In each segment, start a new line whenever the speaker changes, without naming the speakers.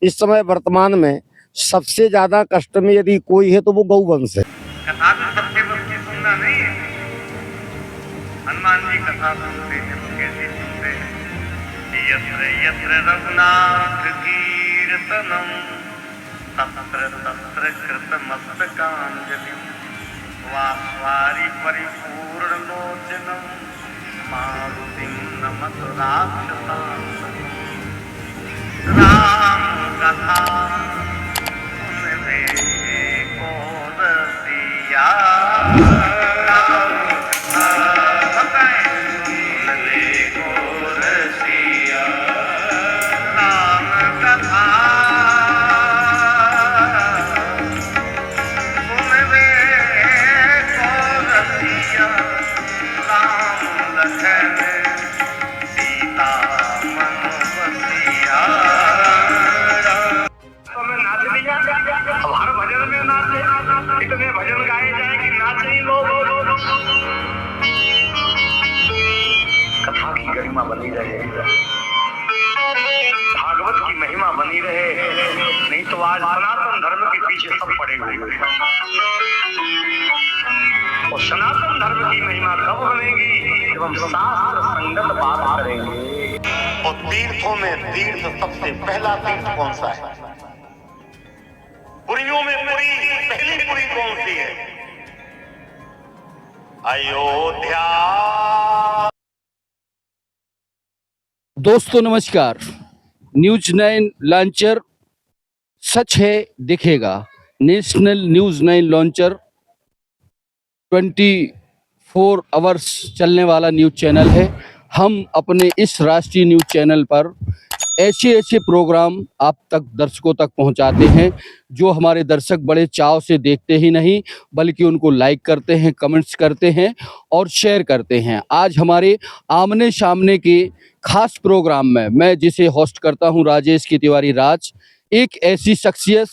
इस समय वर्तमान में सबसे ज्यादा कष्ट में यदि कोई है तो वो गौवंश है।
कथा तो सबके बस की सुनना नहीं है। हनुमान जी कथा सुनते हैं तो कैसे सुनते हैं? यत्र यत्र रघुनाथ कीर्तनम तत्र तत्र कृतमस्तकांजलिं वास्वारि परिपूर्ण लोचनम मारुतिं नमत राक्षसांतकम्। राम कथा सुनने को रसिया, राम कथा सुनने को रसिया, राम कथा सुनने को रसिया, राम लखन सीता मन बसिया। तो मैं नाच लिया, अब हर भजन में नाचे, इतने भजन गाए जाए कि नाचे ही लोग। कथा की गरिमा बनी रहे, भागवत की महिमा बनी रहे, नहीं तो आज सनातन धर्म के पीछे सब पड़े हुए हैं। और सनातन धर्म की महिमा कब बनेगी जब हम शास्त्र संगत बात करेंगे। और तीर्थों में तीर्थ सबसे पहला तीर्थ कौन सा है? पुरियों में पुरी पहली पुरी कौन सी है? अयोध्या।
दोस्तों नमस्कार। न्यूज 9 लॉन्चर सच है दिखेगा, नेशनल न्यूज 9 लॉन्चर 24 आवर्स चलने वाला न्यूज चैनल है। हम अपने इस राष्ट्रीय न्यूज चैनल पर ऐसे प्रोग्राम आप तक दर्शकों तक पहुंचाते हैं जो हमारे दर्शक बड़े चाव से देखते ही नहीं बल्कि उनको लाइक करते हैं, कमेंट्स करते हैं और शेयर करते हैं। आज हमारे आमने सामने के खास प्रोग्राम में मैं जिसे होस्ट करता हूं, राजेश की तिवारी राज, एक ऐसी शख्सियत,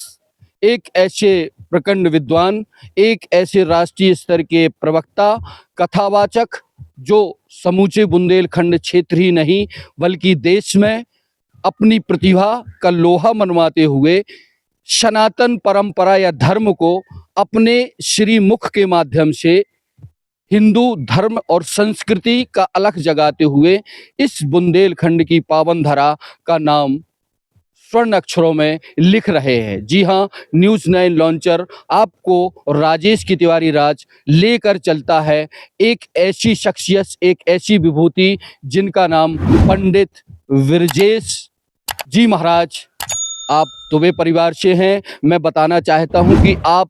एक ऐसे प्रखंड विद्वान, एक ऐसे राष्ट्रीय स्तर के प्रवक्ता, कथावाचक जो समूचे बुंदेलखंड क्षेत्र ही नहीं बल्कि देश में अपनी प्रतिभा का लोहा मनवाते हुए सनातन परंपरा या धर्म को अपने श्रीमुख के माध्यम से हिंदू धर्म और संस्कृति का अलख जगाते हुए इस बुंदेलखंड की पावन धरा का नाम स्वर्ण अक्षरों में लिख रहे हैं। जी हाँ, न्यूज 9 लॉन्चर आपको राजेश की तिवारी राज लेकर चलता है एक ऐसी शख्सियत, एक ऐसी विभूति जिनका नाम पंडित विरजेश जी महाराज। आप दुबे परिवार से हैं। मैं बताना चाहता हूं कि आप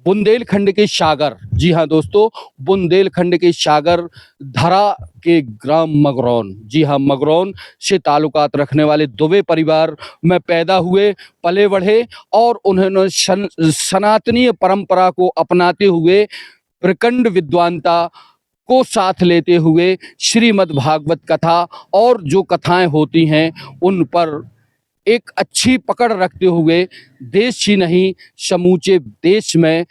बुंदेलखंड के सागर, जी हाँ दोस्तों, बुंदेलखंड के सागर धरा के ग्राम मगरौन, जी हाँ मगरौन से ताल्लुकात रखने वाले दुबे परिवार में पैदा हुए, पले बढ़े और उन्होंने सनातनीय परंपरा को अपनाते हुए प्रखंड विद्वानता को साथ लेते हुए श्रीमद् भागवत कथा और जो कथाएं होती हैं उन पर एक अच्छी पकड़ रखते हुए देश ही नहीं समूचे देश में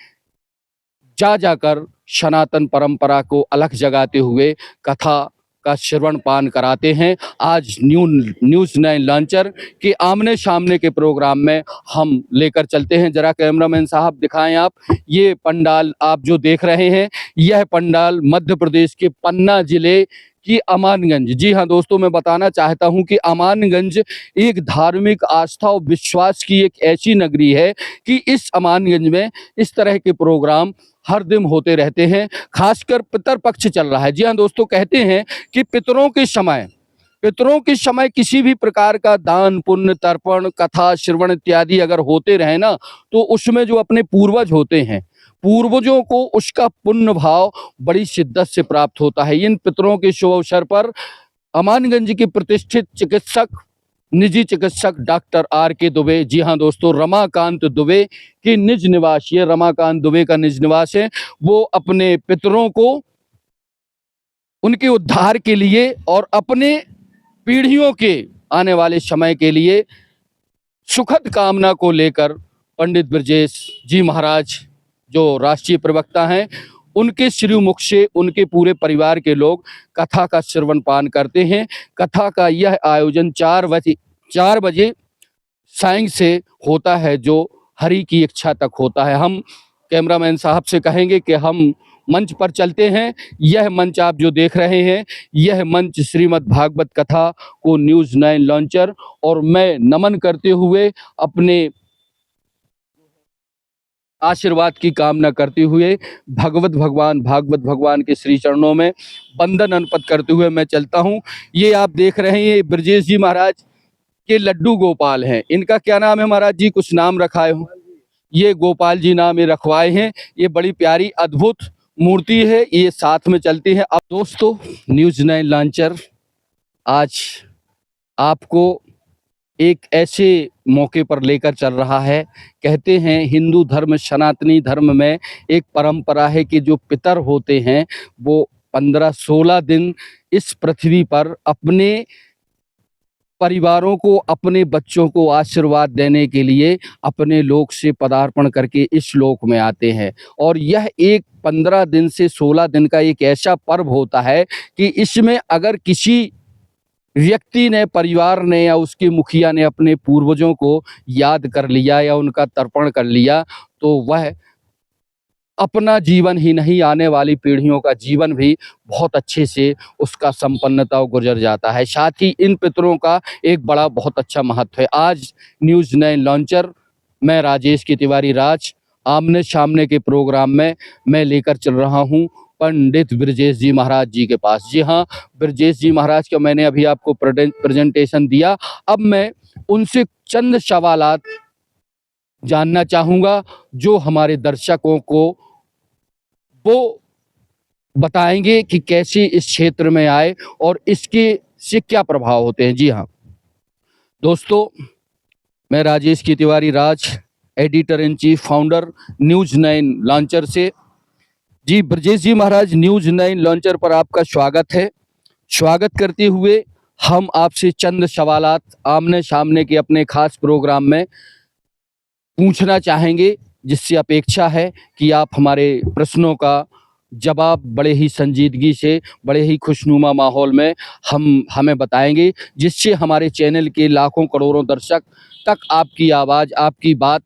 जाकर सनातन परंपरा को अलख जगाते हुए कथा का श्रवण पान कराते हैं। आज न्यूज 9 लॉन्चर के आमने सामने के प्रोग्राम में हम लेकर चलते हैं। जरा कैमरामैन साहब दिखाएं आप, ये पंडाल आप जो देख रहे हैं यह पंडाल मध्य प्रदेश के पन्ना जिले की अमानगंज, जी हाँ दोस्तों, मैं बताना चाहता हूं कि अमानगंज एक धार्मिक आस्था और विश्वास की एक ऐसी नगरी है कि इस अमानगंज में इस तरह के प्रोग्राम हर दिन होते रहते हैं। खासकर पितर पक्ष चल रहा है। जी हाँ दोस्तों, कहते हैं कि पितरों के समय किसी भी प्रकार का दान पुण्य तर्पण कथा श्रवण इत्यादि अगर होते रहे ना तो उसमें जो अपने पूर्वज होते हैं, पूर्वजों को उसका पुण्य भाव बड़ी शिद्दत से प्राप्त होता है। इन पितरों के शुभ अवसर पर अमानगंज के प्रतिष्ठित चिकित्सक, निजी चिकित्सक डॉक्टर R.K. दुबे, जी हाँ दोस्तों, रमाकांत दुबे के निज निवास, ये रमाकांत दुबे का निज निवास है, वो अपने पितरों को उनके उद्धार के लिए और अपने पीढ़ियों के आने वाले समय के लिए सुखद कामना को लेकर पंडित ब्रजेश जी महाराज जो राष्ट्रीय प्रवक्ता हैं उनके श्रीमुख से उनके पूरे परिवार के लोग कथा का श्रवण पान करते हैं। कथा का यह आयोजन 4 बजे साइंस से होता है जो हरि की इच्छा तक होता है। हम कैमरामैन साहब से कहेंगे कि हम मंच पर चलते हैं। यह मंच आप जो देख रहे हैं, यह मंच श्रीमद् भागवत कथा को न्यूज़ 9 लॉन्चर और मैं नमन करते हुए अपने आशीर्वाद की कामना करते हुए भागवत भगवान के श्री चरणों में वंदन अर्पित करते हुए मैं चलता हूँ। ये आप देख रहे हैं, ब्रजेश जी महाराज के लड्डू गोपाल हैं। इनका क्या नाम है महाराज जी? कुछ नाम रखाए हो? ये गोपाल जी नाम ये रखवाए हैं। ये बड़ी प्यारी अद्भुत मूर्ति है, ये साथ में चलती है। अब दोस्तों, न्यूज़ 9 लॉन्चर आज आपको एक ऐसे मौके पर लेकर चल रहा है। कहते हैं हिंदू धर्म, सनातनी धर्म में एक परंपरा है कि जो पितर होते हैं वो 15-16 दिन इस पृथ्वी पर अपने परिवारों को, अपने बच्चों को आशीर्वाद देने के लिए अपने लोक से पदार्पण करके इस लोक में आते हैं। और यह एक 15 दिन से 16 दिन का एक ऐसा पर्व होता है कि इसमें अगर किसी व्यक्ति ने, परिवार ने या उसके मुखिया ने अपने पूर्वजों को याद कर लिया या उनका तर्पण कर लिया, तो वह अपना जीवन ही नहीं, आने वाली पीढ़ियों का जीवन भी बहुत अच्छे से उसका संपन्नता गुजर जाता है। साथ ही इन पितरों का एक बड़ा बहुत अच्छा महत्व है। आज न्यूज़ 9 लॉन्चर, मैं राजेश की तिवारी राज, आमने सामने के प्रोग्राम में मैं लेकर चल रहा हूँ पंडित ब्रजेश जी महाराज जी के पास। जी हाँ, ब्रजेश जी महाराज का मैंने अभी आपको प्रेजेंटेशन दिया। अब मैं उनसे चंद सवालात जानना चाहूँगा जो हमारे दर्शकों को वो बताएंगे कि कैसे इस क्षेत्र में आए और इसके से क्या प्रभाव होते हैं। जी हाँ दोस्तों, मैं राजेश की Tiwari Raj, editor in chief, founder news 9 launcher से। जी ब्रजेश जी महाराज, न्यूज़ 9 लॉन्चर पर आपका स्वागत है। स्वागत करते हुए हम आपसे चंद सवालात आमने सामने के अपने खास प्रोग्राम में पूछना चाहेंगे, जिससे अपेक्षा है कि आप हमारे प्रश्नों का जवाब बड़े ही संजीदगी से, बड़े ही खुशनुमा माहौल में हमें बताएंगे, जिससे हमारे चैनल के लाखों करोड़ों दर्शक तक आपकी आवाज़, आपकी बात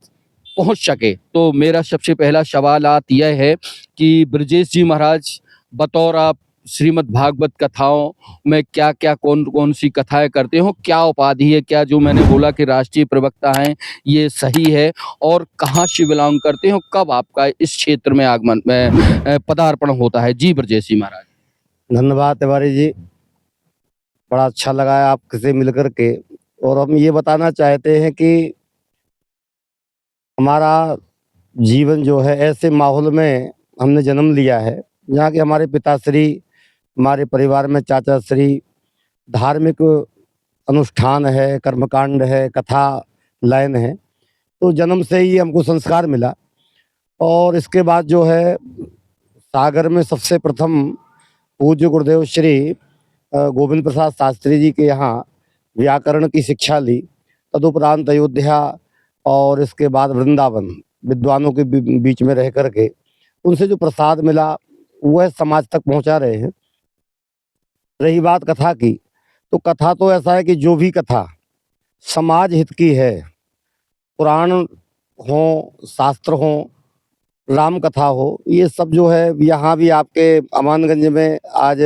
पहुंच सके। तो मेरा सबसे पहला सवाल यह है कि ब्रजेश जी महाराज, बतौर आप श्रीमद् भागवत कथाओं में क्या क्या, कौन कौन सी कथाएं करते हो, क्या उपाधि है, क्या जो मैंने बोला कि राष्ट्रीय प्रवक्ता हैं ये सही है, और कहाँ से बिलोंग करते हो, कब आपका इस क्षेत्र में आगमन में पदार्पण होता है? जी ब्रजेश जी महाराज।
धन्यवाद तिवारी जी, बड़ा अच्छा लगा है आपसे मिलकर के। और हम ये बताना चाहते हैं कि हमारा जीवन जो है ऐसे माहौल में हमने जन्म लिया है जहाँ के हमारे पिताश्री, हमारे परिवार में चाचा श्री, धार्मिक अनुष्ठान है, कर्मकांड है, कथा लाइन है। तो जन्म से ही हमको संस्कार मिला। और इसके बाद जो है सागर में सबसे प्रथम पूज्य गुरुदेव श्री गोविंद प्रसाद शास्त्री जी के यहाँ व्याकरण की शिक्षा ली। तदुपरांत अयोध्या और इसके बाद वृंदावन विद्वानों के बीच में रह कर के उनसे जो प्रसाद मिला वह समाज तक पहुंचा रहे हैं। रही बात कथा की, तो कथा तो ऐसा है कि जो भी कथा समाज हित की है, पुराण हो, शास्त्र हो, राम कथा हो, ये सब जो है यहाँ भी आपके अमानगंज में आज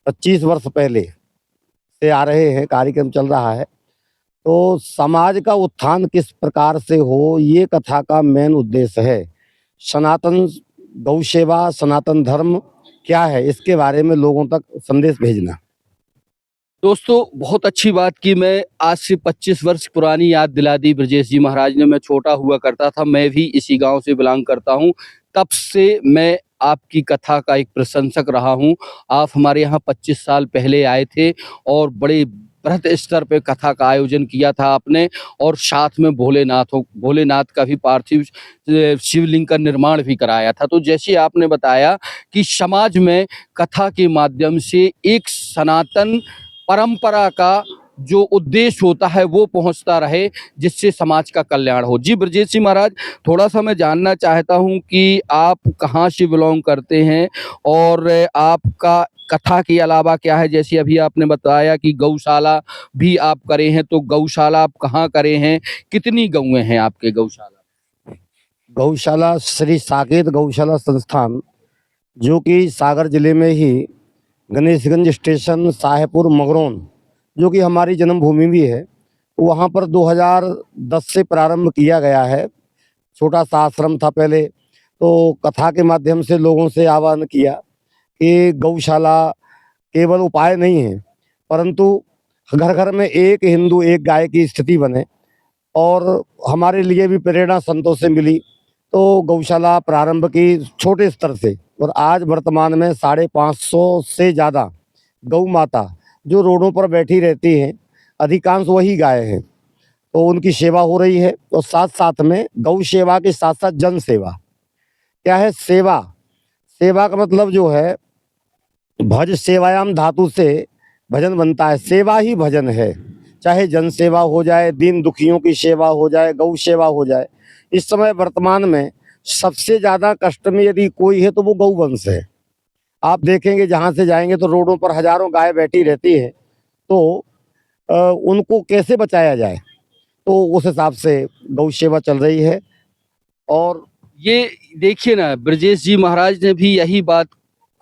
25 वर्ष पहले से आ रहे हैं, कार्यक्रम चल रहा है। तो समाज का उत्थान किस प्रकार से हो, ये कथा का मेन उद्देश्य है। सनातन गौ सेवा, सनातन धर्म क्या है, इसके बारे में लोगों तक संदेश भेजना।
दोस्तों, बहुत अच्छी बात की मैं आज से 25 वर्ष पुरानी याद दिला दी ब्रजेश जी महाराज ने। मैं छोटा हुआ करता था, मैं भी इसी गांव से बिलोंग करता हूं। तब से मैं आपकी कथा का एक प्रशंसक रहा हूं। आप हमारे यहाँ 25 साल पहले आए थे और बड़े बृहत स्तर पे कथा का आयोजन किया था आपने, और साथ में भोलेनाथ का भी पार्थिव शिवलिंग का निर्माण भी कराया था। तो जैसे आपने बताया कि समाज में कथा के माध्यम से एक सनातन परंपरा का जो उद्देश्य होता है वो पहुंचता रहे, जिससे समाज का कल्याण हो। जी ब्रजेश जी महाराज, थोड़ा सा मैं जानना चाहता हूं कि आप कहाँ से बिलोंग करते हैं और आपका कथा के अलावा क्या है। जैसे अभी आपने बताया कि गौशाला भी आप करे हैं, तो गौशाला आप कहाँ करे हैं, कितनी गौएं हैं आपके गौशाला?
गौशाला श्री साकेत गौशाला संस्थान, जो कि सागर जिले में ही गणेशगंज स्टेशन साहेबपुर मगरौन, जो कि हमारी जन्मभूमि भी है, वहाँ पर 2010 से प्रारंभ किया गया है। छोटा सा आश्रम था पहले, तो कथा के माध्यम से लोगों से आह्वान किया कि गौशाला केवल उपाय नहीं है, परंतु घर घर में एक हिंदू एक गाय की स्थिति बने। और हमारे लिए भी प्रेरणा संतों से मिली, तो गौशाला प्रारंभ की छोटे स्तर से, और आज वर्तमान में 550 से ज़्यादा गौ माता जो रोडों पर बैठी रहती हैं, अधिकांश वही गाय हैं, तो उनकी सेवा हो रही है। और साथ साथ में गौ सेवा के साथ साथ जन सेवा। क्या है सेवा? सेवा का मतलब जो है, भज सेवायाम धातु से भजन बनता है, सेवा ही भजन है। चाहे जन सेवा हो जाए, दीन दुखियों की सेवा हो जाए, गौ सेवा हो जाए। इस समय वर्तमान में सबसे ज़्यादा कष्ट में यदि कोई है तो वो गौवंश है। आप देखेंगे जहाँ से जाएंगे तो रोडों पर हजारों गाय बैठी रहती है, तो उनको कैसे बचाया जाए, तो उस हिसाब से गौ सेवा चल रही है। और
ये देखिए ना, ब्रजेश जी महाराज ने भी यही बात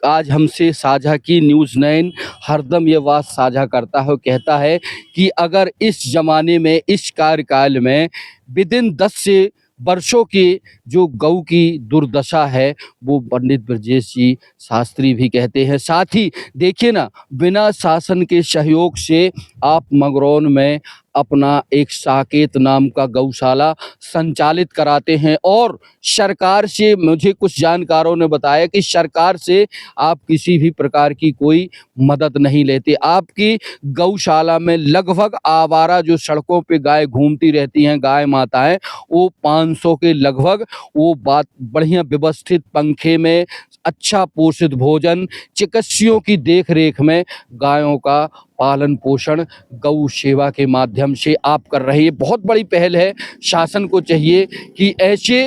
आज हमसे साझा की। न्यूज़ 9 हरदम ये बात साझा करता है, कहता है कि अगर इस जमाने में, इस कार्यकाल में विदिन 10 से वर्षों की जो गौ की दुर्दशा है, वो पंडित ब्रजेश जी शास्त्री भी कहते हैं। साथ ही देखिए ना, बिना शासन के सहयोग से आप मगरौन में अपना एक साकेत नाम का गौशाला संचालित कराते हैं, और सरकार से, मुझे कुछ जानकारों ने बताया कि सरकार से आप किसी भी प्रकार की कोई मदद नहीं लेते। आपकी गौशाला में लगभग आवारा जो सड़कों पे गाय घूमती रहती हैं, गाय माताएं, वो 500 के लगभग, वो बात बढ़िया व्यवस्थित पंखे में, अच्छा पोषित भोजन, चिकित्सियों की देख रेख में गायों का पालन पोषण गौ सेवा के माध्यम से आप कर रहे हैं। बहुत बड़ी पहल है। शासन को चाहिए कि ऐसे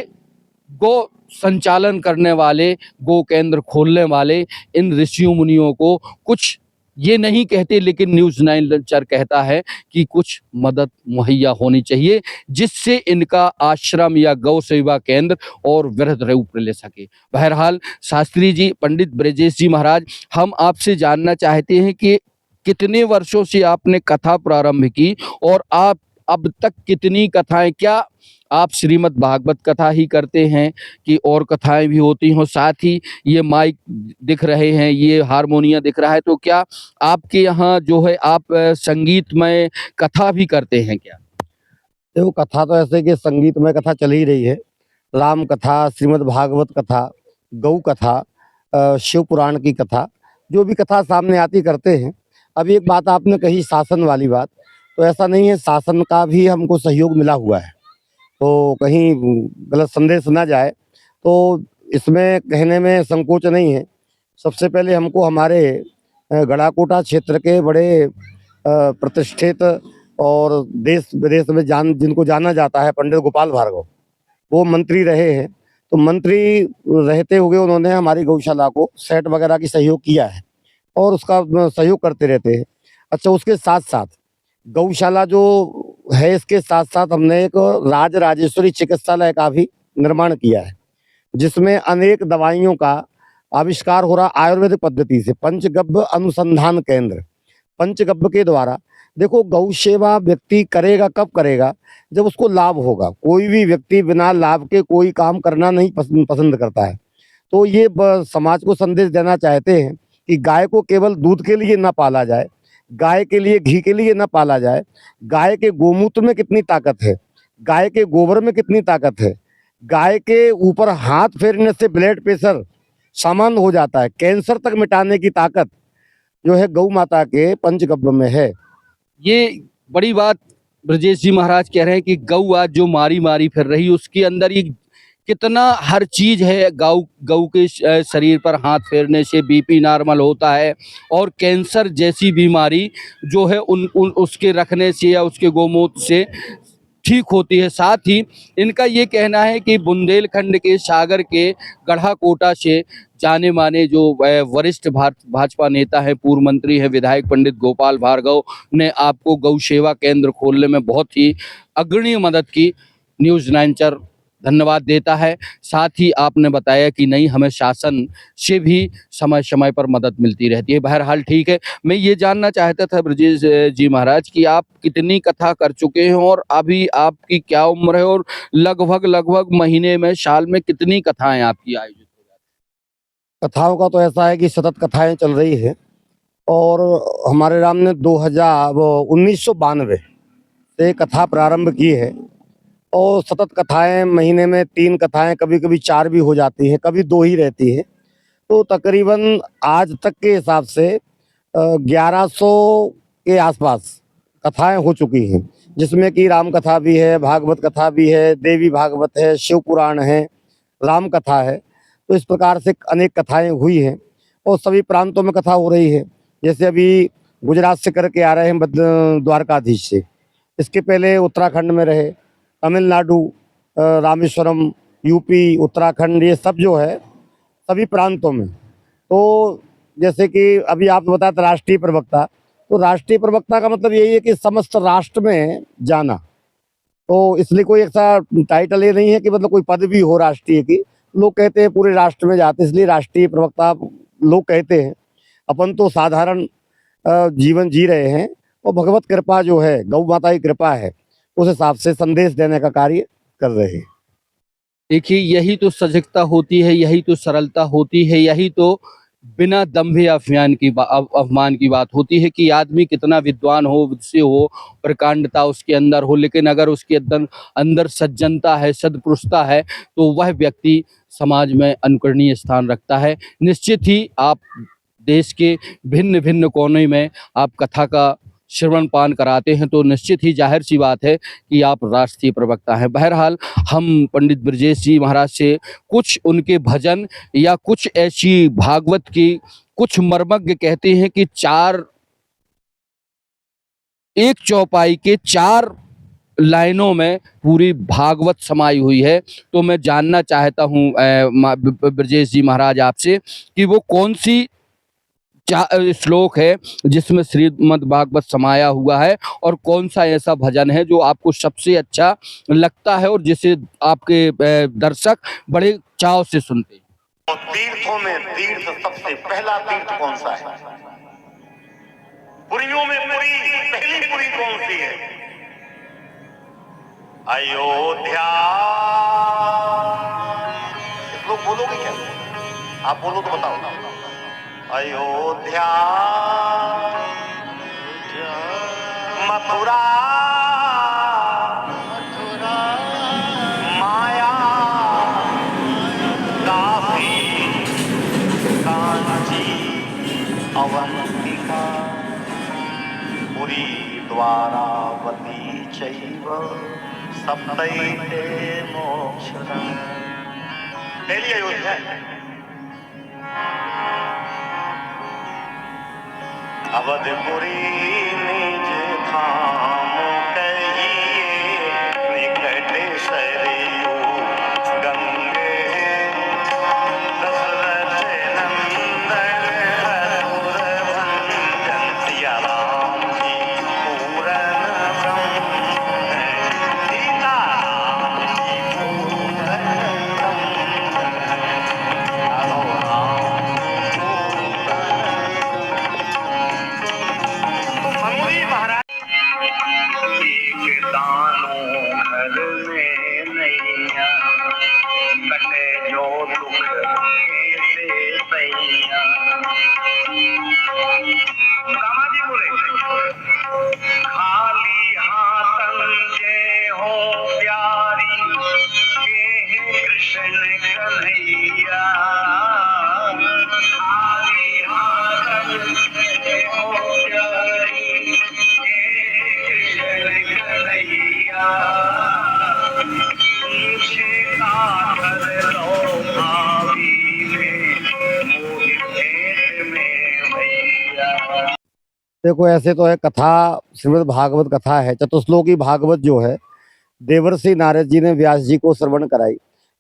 गो संचालन करने वाले, गो केंद्र खोलने वाले इन ऋषियों मुनियों को कुछ, ये नहीं कहते लेकिन न्यूज़ 9 लंचर कहता है कि कुछ मदद मुहैया होनी चाहिए, जिससे इनका आश्रम या गौ सेवा केंद्र और वृहद रूप ले सके। बहरहाल शास्त्री जी, पंडित ब्रजेश जी महाराज, हम आपसे जानना चाहते हैं कि कितने वर्षों से आपने कथा प्रारंभ की और आप अब तक कितनी कथाएं, क्या आप श्रीमद् भागवत कथा ही करते हैं कि और कथाएं भी होती हों? साथ ही ये माइक दिख रहे हैं, ये हारमोनिया दिख रहा है, तो क्या आपके यहाँ जो है आप संगीतमय कथा भी करते हैं क्या?
देखो, कथा तो ऐसे कि संगीतमय कथा चल ही रही है। राम कथा, श्रीमद् भागवत कथा, गौ कथा, शिव पुराण की कथा, जो भी कथा सामने आती करते हैं। अभी एक बात आपने कही शासन वाली बात, तो ऐसा नहीं है, शासन का भी हमको सहयोग मिला हुआ है, तो कहीं गलत संदेश ना जाए, तो इसमें कहने में संकोच नहीं है। सबसे पहले हमको हमारे गढ़ाकोटा क्षेत्र के बड़े प्रतिष्ठित और देश विदेश में जिनको जाना जाता है, पंडित गोपाल भार्गव, वो मंत्री रहे हैं। तो मंत्री रहते हुए उन्होंने हमारी गौशाला को सेट वगैरह की सहयोग किया है और उसका सहयोग करते रहते हैं। अच्छा, उसके साथ साथ गौशाला जो है, इसके साथ साथ हमने एक राज राजेश्वरी चिकित्सालय का भी निर्माण किया है, जिसमें अनेक दवाइयों का आविष्कार हो रहा आयुर्वेदिक पद्धति से। पंचगव्य अनुसंधान केंद्र, पंचगव्य के द्वारा। देखो, गौ सेवा व्यक्ति करेगा कब करेगा? जब उसको लाभ होगा। कोई भी व्यक्ति बिना लाभ के कोई काम करना नहीं पसंद करता है। तो ये समाज को संदेश देना चाहते हैं कि गाय को केवल दूध के लिए ना पाला जाए, गाय के लिए घी के लिए ना पाला जाए। गाय के गोमूत्र में कितनी ताकत है, गाय के गोबर में कितनी ताकत है। गाय के ऊपर हाथ फेरने से ब्लड प्रेशर सामान्य हो जाता है, कैंसर तक मिटाने की ताकत जो है गौ माता के पंचगव्य में है।
ये बड़ी बात ब्रजेश जी महाराज कह रहे हैं कि गौ आज जो मारी मारी फिर रही, उसके अंदर ये कितना हर चीज है। गौ गौ के शरीर पर हाथ फेरने से बीपी नॉर्मल होता है, और कैंसर जैसी बीमारी जो है उसके रखने से या उसके गोमूत्र से ठीक होती है। साथ ही इनका ये कहना है कि बुंदेलखंड के सागर के गढ़ाकोटा से जाने माने जो वरिष्ठ भाजपा नेता है, पूर्व मंत्री है, विधायक पंडित गोपाल भार्गव ने आपको गौ सेवा केंद्र खोलने में बहुत ही अग्रणी मदद की। न्यूज़ 9 धन्यवाद देता है। साथ ही आपने बताया कि नहीं, हमें शासन से भी समय समय पर मदद मिलती रहती है। बहरहाल ठीक है। मैं ये जानना चाहता था ब्रजेश जी महाराज कि आप कितनी कथा कर चुके हैं और अभी आपकी क्या उम्र है, और लगभग महीने में, साल में कितनी कथाएं आपकी आयोजित हो जाती
कथाओं का तो ऐसा है कि सतत कथाएं चल रही है, और हमारे राम ने 1992 से कथा प्रारंभ की है, और सतत कथाएं महीने में 3 कथाएं, कभी कभी 4 भी हो जाती हैं, कभी 2 ही रहती है। तो तकरीबन आज तक के हिसाब से 1100 के आसपास कथाएं हो चुकी हैं, जिसमें कि राम कथा भी है, भागवत कथा भी है, देवी भागवत है, शिव पुराण है, राम कथा है। तो इस प्रकार से अनेक कथाएं हुई हैं, और सभी प्रांतों में कथा हो रही है। जैसे अभी गुजरात से करके आ रहे हैं, द्वारकाधीश से। इसके पहले उत्तराखंड में रहे, तमिलनाडु, रामेश्वरम, यूपी, उत्तराखंड, ये सब जो है सभी प्रांतों में। तो जैसे कि अभी आप बताया था राष्ट्रीय प्रवक्ता, तो राष्ट्रीय प्रवक्ता का मतलब यही है कि समस्त राष्ट्र में जाना। तो इसलिए कोई ऐसा टाइटल ये नहीं है कि मतलब कोई पदवी हो राष्ट्रीय की। लोग कहते हैं पूरे राष्ट्र में जाते, इसलिए राष्ट्रीय प्रवक्ता लोग कहते हैं। अपन तो साधारण जीवन जी रहे हैं, और भगवत कृपा जो है, गौ माता की कृपा है, उस हिसाब से संदेश देने का कार्य कर रहे हैं।
देखिए, यही तो सजगता होती है, यही तो सरलता होती है, यही तो बिना दंभे अभिमान की बात होती है कि आदमी कितना विद्वान हो, विद्य हो, प्रकांडता उसके अंदर हो, लेकिन अगर उसके अंदर सज्जनता है, सद्पुरुषता है, तो वह व्यक्ति समाज में अनुकरणीय स्थान रखता है। निश्चित ही आप देश के भिन्न भिन्न कोने में आप कथा का श्रवण पान कराते हैं, तो निश्चित ही जाहिर सी बात है कि आप राष्ट्रीय प्रवक्ता हैं। बहरहाल हम पंडित ब्रजेश जी महाराज से कुछ उनके भजन या कुछ ऐसी भागवत की, कुछ मर्मज्ञ कहते हैं कि एक चौपाई के 4 लाइनों में पूरी भागवत समाई हुई है। तो मैं जानना चाहता हूँ ब्रजेश जी महाराज आपसे कि वो कौन सी श्लोक है जिसमें श्रीमद् भागवत समाया हुआ है, और कौन सा ऐसा भजन है जो आपको सबसे अच्छा लगता है और जिसे आपके दर्शक बड़े चाव से सुनते हैं।
तो तीर्थों में तीर्थ सबसे पहला तीर्थ कौन सा है? पुरियों में पहली पुरी कौन सी है? अयोध्या। इस लोग बोलोगे क्या? आप बोलो तो बताओ। अयोध्या, मथुरा, माया, काशी, कांची, अवंतिका, पुरी, द्वारावती चैव सप्तैते मोक्षदम्। पहली अयोध्या है। अवधपुरी निज धाम कहिए, निकट सरयू गंगे, दशरथ नंदन मधुर भंजन, सिया राम जी पूरन ब्रह्म, सीता राम जी पूरन एक दानों घर में नैया, कटे जो दुख कैसे सैया। रामा जी बोले, खाली हाथन जय हो प्यारी, के कृष्ण कन्हैया। खाली हाथन जय हो प्यारी, कन्हैया, तुझे काकर
देखो ऐसे तो है कथा, श्रीमद् भागवत कथा है, चतुश्लोकी भागवत जो है देवर्षि नारद जी ने व्यास जी को श्रवण कराई।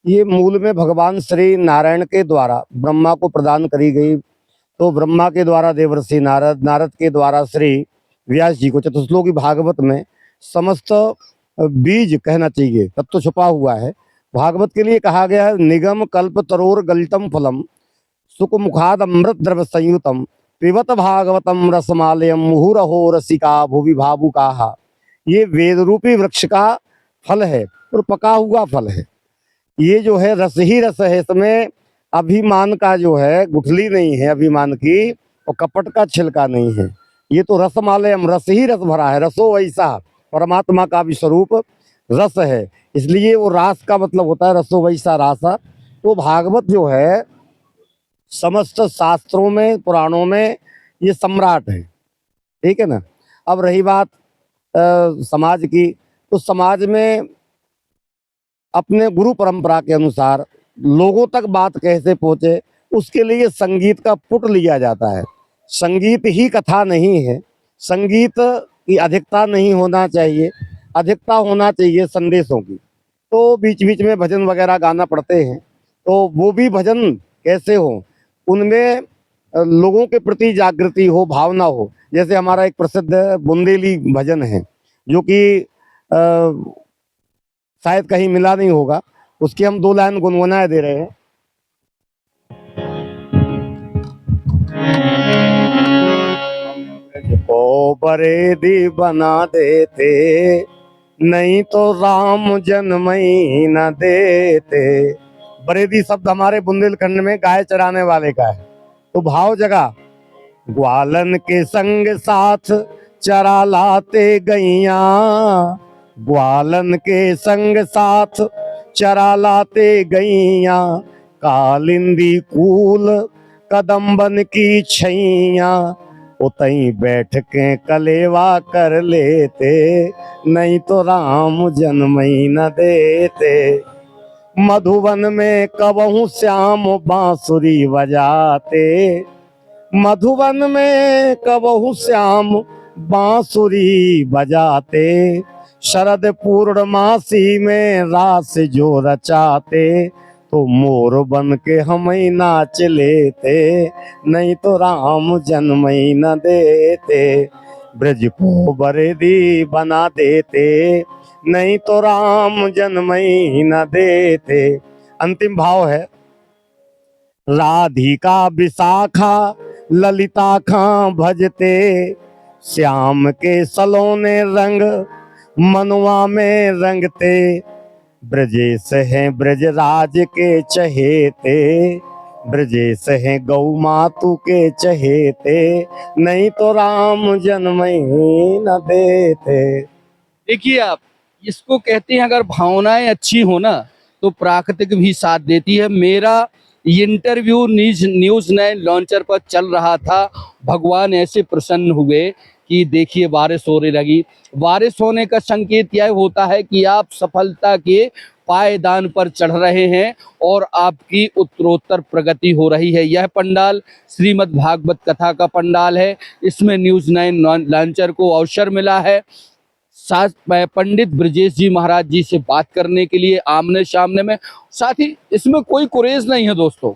ये मूल में भगवान श्री नारायण के द्वारा ब्रह्मा को प्रदान करी गई। तो ब्रह्मा के द्वारा देवर्षि नारद, नारद के द्वारा श्री व्यास जी को चतुश्लोकी भागवत में समस्त बीज कहना चाहिए, तब तो छुपा हुआ है। भागवत के लिए कहा गया है निगम कल्प तरोर गलितम फलम सुख मुखाद अमृत द्रव संयुतम पिबत भागवतम रसमालयम मुहुरहो रसिका भुवि भावुकाहा। ये वेद रूपी वृक्ष का फल है और पका हुआ फल है। ये जो है रस ही रस है, इसमें अभिमान का जो है गुठली नहीं है अभिमान की, और कपट का छिलका नहीं है। ये तो रसमालयम, रस ही रस भरा है। रसो वैसा, परमात्मा का भी स्वरूप रस है, इसलिए वो रास का मतलब होता है रसो वैसा रासा। तो भागवत जो है समस्त शास्त्रों में पुराणों में ये सम्राट है, ठीक है ना। अब रही बात समाज की, तो समाज में अपने गुरु परंपरा के अनुसार लोगों तक बात कैसे पहुंचे, उसके लिए संगीत का पुट लिया जाता है। संगीत ही कथा नहीं है, संगीत की अधिकता नहीं होना चाहिए, अधिकता होना चाहिए संदेशों की। तो बीच बीच में भजन वगैरह गाना पड़ते हैं, तो वो भी भजन कैसे हो, उनमें लोगों के प्रति जागृति हो, भावना हो। जैसे हमारा एक प्रसिद्ध बुंदेली भजन है जो कि शायद कहीं मिला नहीं होगा, उसकी हम 2 लाइन गुनगुनाए दे रहे हैं। ओ बरेदी बना देते नहीं तो राम जन्म ही न देते। बरेदी शब्द हमारे बुंदेलखंड में गाय चराने वाले का है। तो भाव जगा, ग्वालन के संग साथ चरा लाते गैया, ग्वालन के संग साथ चरा लाते गैया, कालिंदी कूल कदम्बन की छैया, उतई बैठ के कलेवा कर लेते नहीं तो राम जन्म ही न देते। मधुवन में कबहू श्याम बांसुरी बजाते, मधुवन में कबहू श्याम बांसुरी बजाते, शरद पूर्णमासी में रास जो रचाते, तो मोर बन के हम ही नाच लेते नहीं तो राम जन्म ही न देते। ब्रज को बरेदी बना देते नहीं तो राम जन्म ही न देते। अंतिम भाव है, राधिका विशाखा ललिता खां भजते, श्याम के सलोने रंग मनवा में रंगते, ब्रजेश हैं ब्रजराज के चहेते, ब्रजेश हैं गौ मातु के चहेते नहीं तो राम जन्म ही न देते।
देखिए आप, इसको कहते हैं अगर भावनाएं अच्छी हो ना तो प्राकृतिक भी साथ देती है। मेरा इंटरव्यू न्यूज़ 9 लॉन्चर पर चल रहा था, भगवान ऐसे प्रसन्न हुए कि देखिए बारिश होने लगी। बारिश होने का संकेत यह होता है कि आप सफलता के पायदान पर चढ़ रहे हैं और आपकी उत्तरोत्तर प्रगति हो रही है। यह पंडाल श्रीमद् भागवत कथा का पंडाल है। इसमें न्यूज़ 9 लॉन्चर को अवसर मिला है साथ पंडित ब्रजेश जी महाराज जी से बात करने के लिए आमने सामने में। साथ ही इसमें कोई कुरेज नहीं है दोस्तों।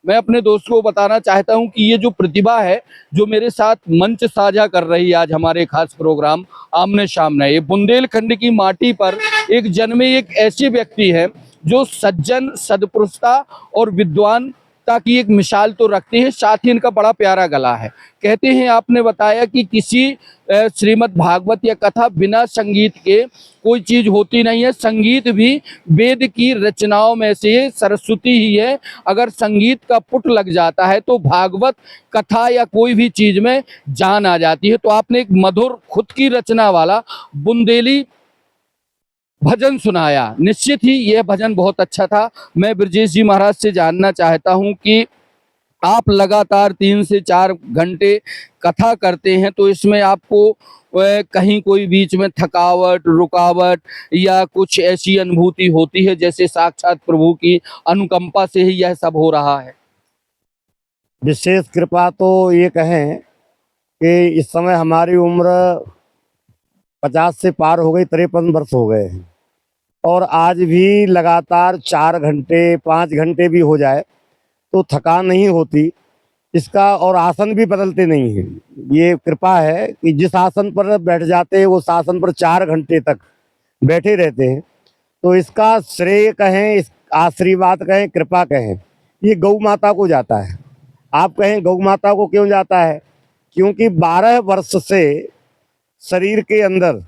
मैं अपने दोस्तों को बताना चाहता हूं कि ये जो प्रतिभा है जो मेरे साथ मंच साझा कर रही है आज हमारे खास प्रोग्राम आमने सामने, ये बुंदेलखंड की माटी पर एक जन्मे एक ऐसे व्यक्ति है जो सज्जन, सदपुरुषता और विद्वानता की एक मिसाल तो रखते हैं। साथ ही इनका बड़ा प्यारा गला है। कहते हैं, आपने बताया कि किसी श्रीमद् भागवत या कथा बिना संगीत के कोई चीज होती नहीं है। संगीत भी वेद की रचनाओं में से सरस्वती ही है। अगर संगीत का पुट लग जाता है तो भागवत कथा या कोई भी चीज में जान आ जाती है। तो आपने एक मधुर खुद की रचना वाला बुंदेली भजन सुनाया। निश्चित ही यह भजन बहुत अच्छा था। मैं ब्रजेश जी महाराज से जानना चाहता हूं कि आप लगातार 3 से 4 घंटे कथा करते हैं, तो इसमें आपको कहीं कोई बीच में थकावट, रुकावट या कुछ ऐसी अनुभूति होती है जैसे साक्षात प्रभु की अनुकंपा से ही यह सब हो रहा है?
विशेष कृपा तो ये कहें कि इस समय हमारी उम्र 50 से पार हो गई, 53 वर्ष हो गए हैं और आज भी लगातार 4 घंटे 5 घंटे भी हो जाए तो थकान नहीं होती इसका, और आसन भी बदलते नहीं हैं। ये कृपा है कि जिस आसन पर बैठ जाते हैं उस आसन पर 4 घंटे तक बैठे रहते हैं। तो इसका श्रेय कहें, इस आशीर्वाद कहें, कृपा कहें, ये गौ माता को जाता है। आप कहें गौ माता को क्यों जाता है? क्योंकि 12 वर्ष से शरीर के अंदर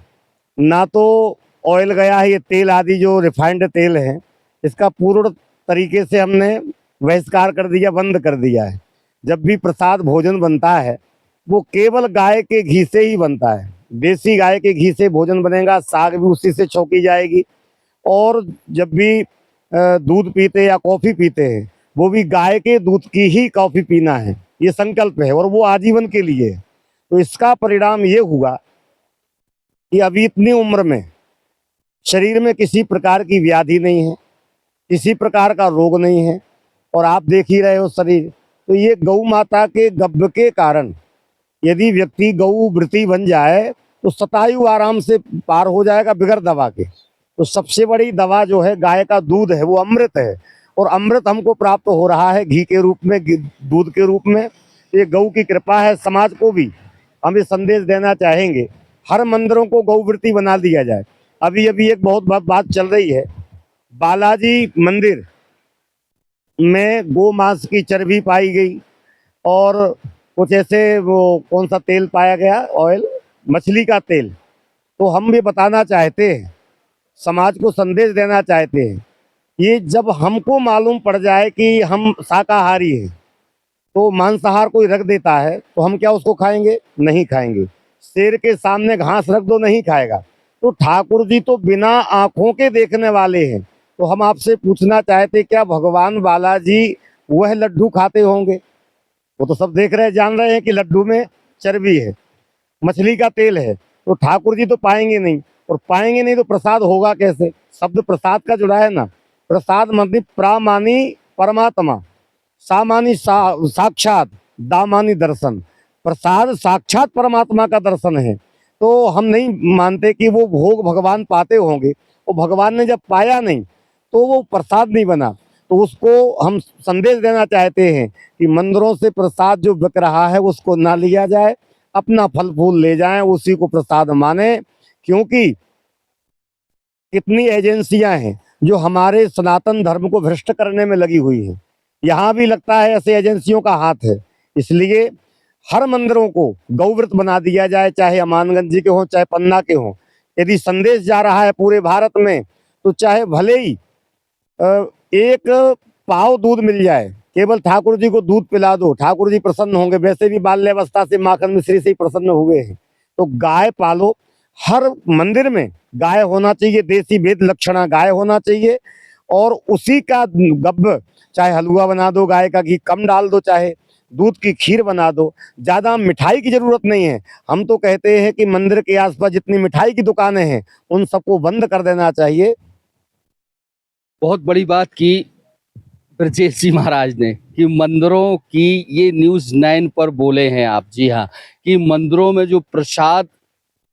ना तो ऑयल गया है, ये तेल आदि जो रिफाइंड तेल है इसका पूर्ण तरीके से हमने बहिष्कार कर दिया, बंद कर दिया है। जब भी प्रसाद भोजन बनता है वो केवल गाय के घी से ही बनता है। देसी गाय के घी से भोजन बनेगा, साग भी उसी से छौंकी जाएगी। और जब भी दूध पीते या कॉफ़ी पीते हैं वो भी गाय के दूध की ही कॉफ़ी पीना है, ये संकल्प है और वो आजीवन के लिए है। तो इसका परिणाम ये हुआ कि अभी इतनी उम्र में शरीर में किसी प्रकार की व्याधि नहीं है, किसी प्रकार का रोग नहीं है और आप देख ही रहे हो शरीर। तो ये गौ माता के गब्ब के कारण यदि व्यक्ति गौ व्रती बन जाए तो शतायु आराम से पार हो जाएगा बिगर दवा के। तो सबसे बड़ी दवा जो है गाय का दूध है, वो अमृत है और अमृत हमको प्राप्त हो रहा है घी के रूप में, दूध के रूप में। ये गौ की कृपा है। समाज को भी हम ये संदेश देना चाहेंगे, हर मंदिरों को गौवृत्ति बना दिया जाए। अभी अभी एक बहुत बात चल रही है, बालाजी मंदिर में गो मांस की चर्बी पाई गई और कुछ ऐसे वो कौन सा तेल पाया गया, ऑयल, मछली का तेल। तो हम भी बताना चाहते हैं, समाज को संदेश देना चाहते हैं, ये जब हमको मालूम पड़ जाए कि हम शाकाहारी हैं तो मांसाहार कोई रख देता है तो हम क्या उसको खाएंगे? नहीं खाएंगे। शेर के सामने घास रख दो, नहीं खाएगा। तो ठाकुर जी तो बिना आंखों के देखने वाले हैं। तो हम आपसे पूछना चाहते, क्या भगवान बालाजी वह लड्डू खाते होंगे? वो तो सब देख रहे जान रहे हैं कि लड्डू में चर्बी है, मछली का तेल है। तो ठाकुर जी तो पाएंगे नहीं, और पाएंगे नहीं तो प्रसाद होगा कैसे? शब्द प्रसाद का जुड़ा है ना, प्रसाद मतलब प्रामानी परमात्मा, सामानी साक्षात, दामानी दर्शन। प्रसाद साक्षात परमात्मा का दर्शन है। तो हम नहीं मानते कि वो भोग भगवान पाते होंगे, और भगवान ने जब पाया नहीं तो वो प्रसाद नहीं बना। तो उसको हम संदेश देना चाहते हैं कि मंदिरों से प्रसाद जो बिक रहा है उसको ना लिया जाए, अपना फल फूल ले जाएं, उसी को प्रसाद माने। क्योंकि कितनी एजेंसियां हैं जो हमारे सनातन धर्म को भ्रष्ट करने में लगी हुई हैं। यहाँ भी लगता है ऐसे एजेंसियों का हाथ है। इसलिए हर मंदिरों को गौव्रत बना दिया जाए, चाहे अमानगंज जी के हों चाहे पन्ना के हों। यदि संदेश जा रहा है पूरे भारत में तो चाहे भले ही एक पाव दूध मिल जाए, केवल ठाकुर जी को दूध पिला दो, ठाकुर जी प्रसन्न होंगे। वैसे भी बाल्यावस्था से माखन मिश्री से ही प्रसन्न हुए हैं। तो गाय पालो, हर मंदिर में गाय होना चाहिए, देसी वेद लक्षणा गाय होना चाहिए। और उसी का गब्ब, चाहे हलवा बना दो, गाय का घी कम डाल दो, चाहे दूध की खीर बना दो। ज़्यादा मिठाई की ज़रूरत नहीं है। हम तो कहते हैं कि मंदिर के आसपास जितनी मिठाई की दुकानें हैं उन सबको बंद कर देना चाहिए।
बहुत बड़ी बात की ब्रजेश जी महाराज ने कि मंदिरों की, ये न्यूज़ 9 पर बोले हैं आप। जी हाँ, कि मंदिरों में जो प्रसाद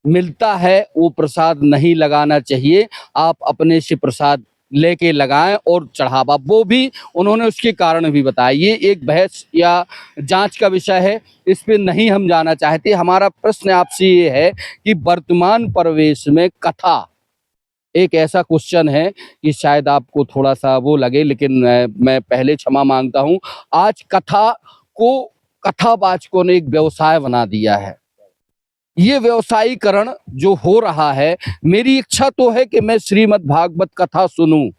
मिलता है वो प्रसाद नहीं लगाना चाहिए, आप अपने से प्रसाद लेके लगाएं और चढ़ावा। वो भी उन्होंने उसके कारण भी बताया। ये एक बहस या जांच का विषय है, इस पे नहीं हम जाना चाहते। हमारा प्रश्न आपसे ये है कि वर्तमान परिवेश में कथा एक ऐसा क्वेश्चन है कि शायद आपको थोड़ा सा वो लगे, लेकिन मैं पहले क्षमा मांगता हूं। आज कथा को कथावाचकों ने एक व्यवसाय बना दिया है। ये व्यवसायीकरण जो हो रहा है, मेरी इच्छा तो है कि मैं श्रीमद् भागवत कथा सुनूं,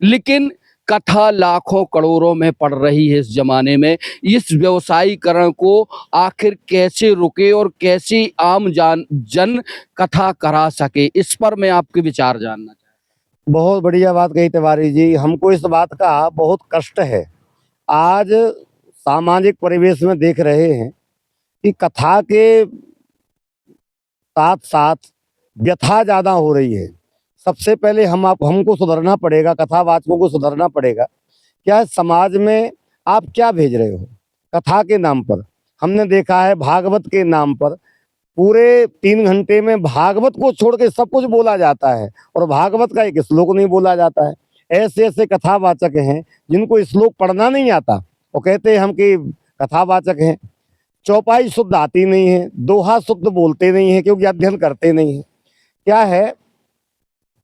लेकिन कथा लाखों करोड़ों में पड़ रही है इस जमाने में। इस व्यवसायीकरण को आखिर कैसे रुके और कैसे आम जन कथा करा सके, इस पर मैं आपके विचार जानना चाहता
बहुत बढ़िया बात कही तिवारी जी। हमको इस बात का बहुत कष्ट है। आज सामाजिक परिवेश में देख रहे हैं कि कथा के साथ साथ व्यथा ज़्यादा हो रही है। सबसे पहले हमको सुधरना पड़ेगा, कथावाचकों को सुधरना पड़ेगा। क्या समाज में आप क्या भेज रहे हो कथा के नाम पर? हमने देखा है भागवत के नाम पर पूरे 3 घंटे में भागवत को छोड़ के सब कुछ बोला जाता है और भागवत का एक श्लोक नहीं बोला जाता है। ऐसे ऐसे कथावाचक हैं जिनको श्लोक पढ़ना नहीं आता, वो कहते हैं हम कि कथावाचक हैं। चौपाई शुद्ध आती नहीं है, दोहा शुद्ध बोलते नहीं है क्योंकि अध्ययन करते नहीं है। क्या है,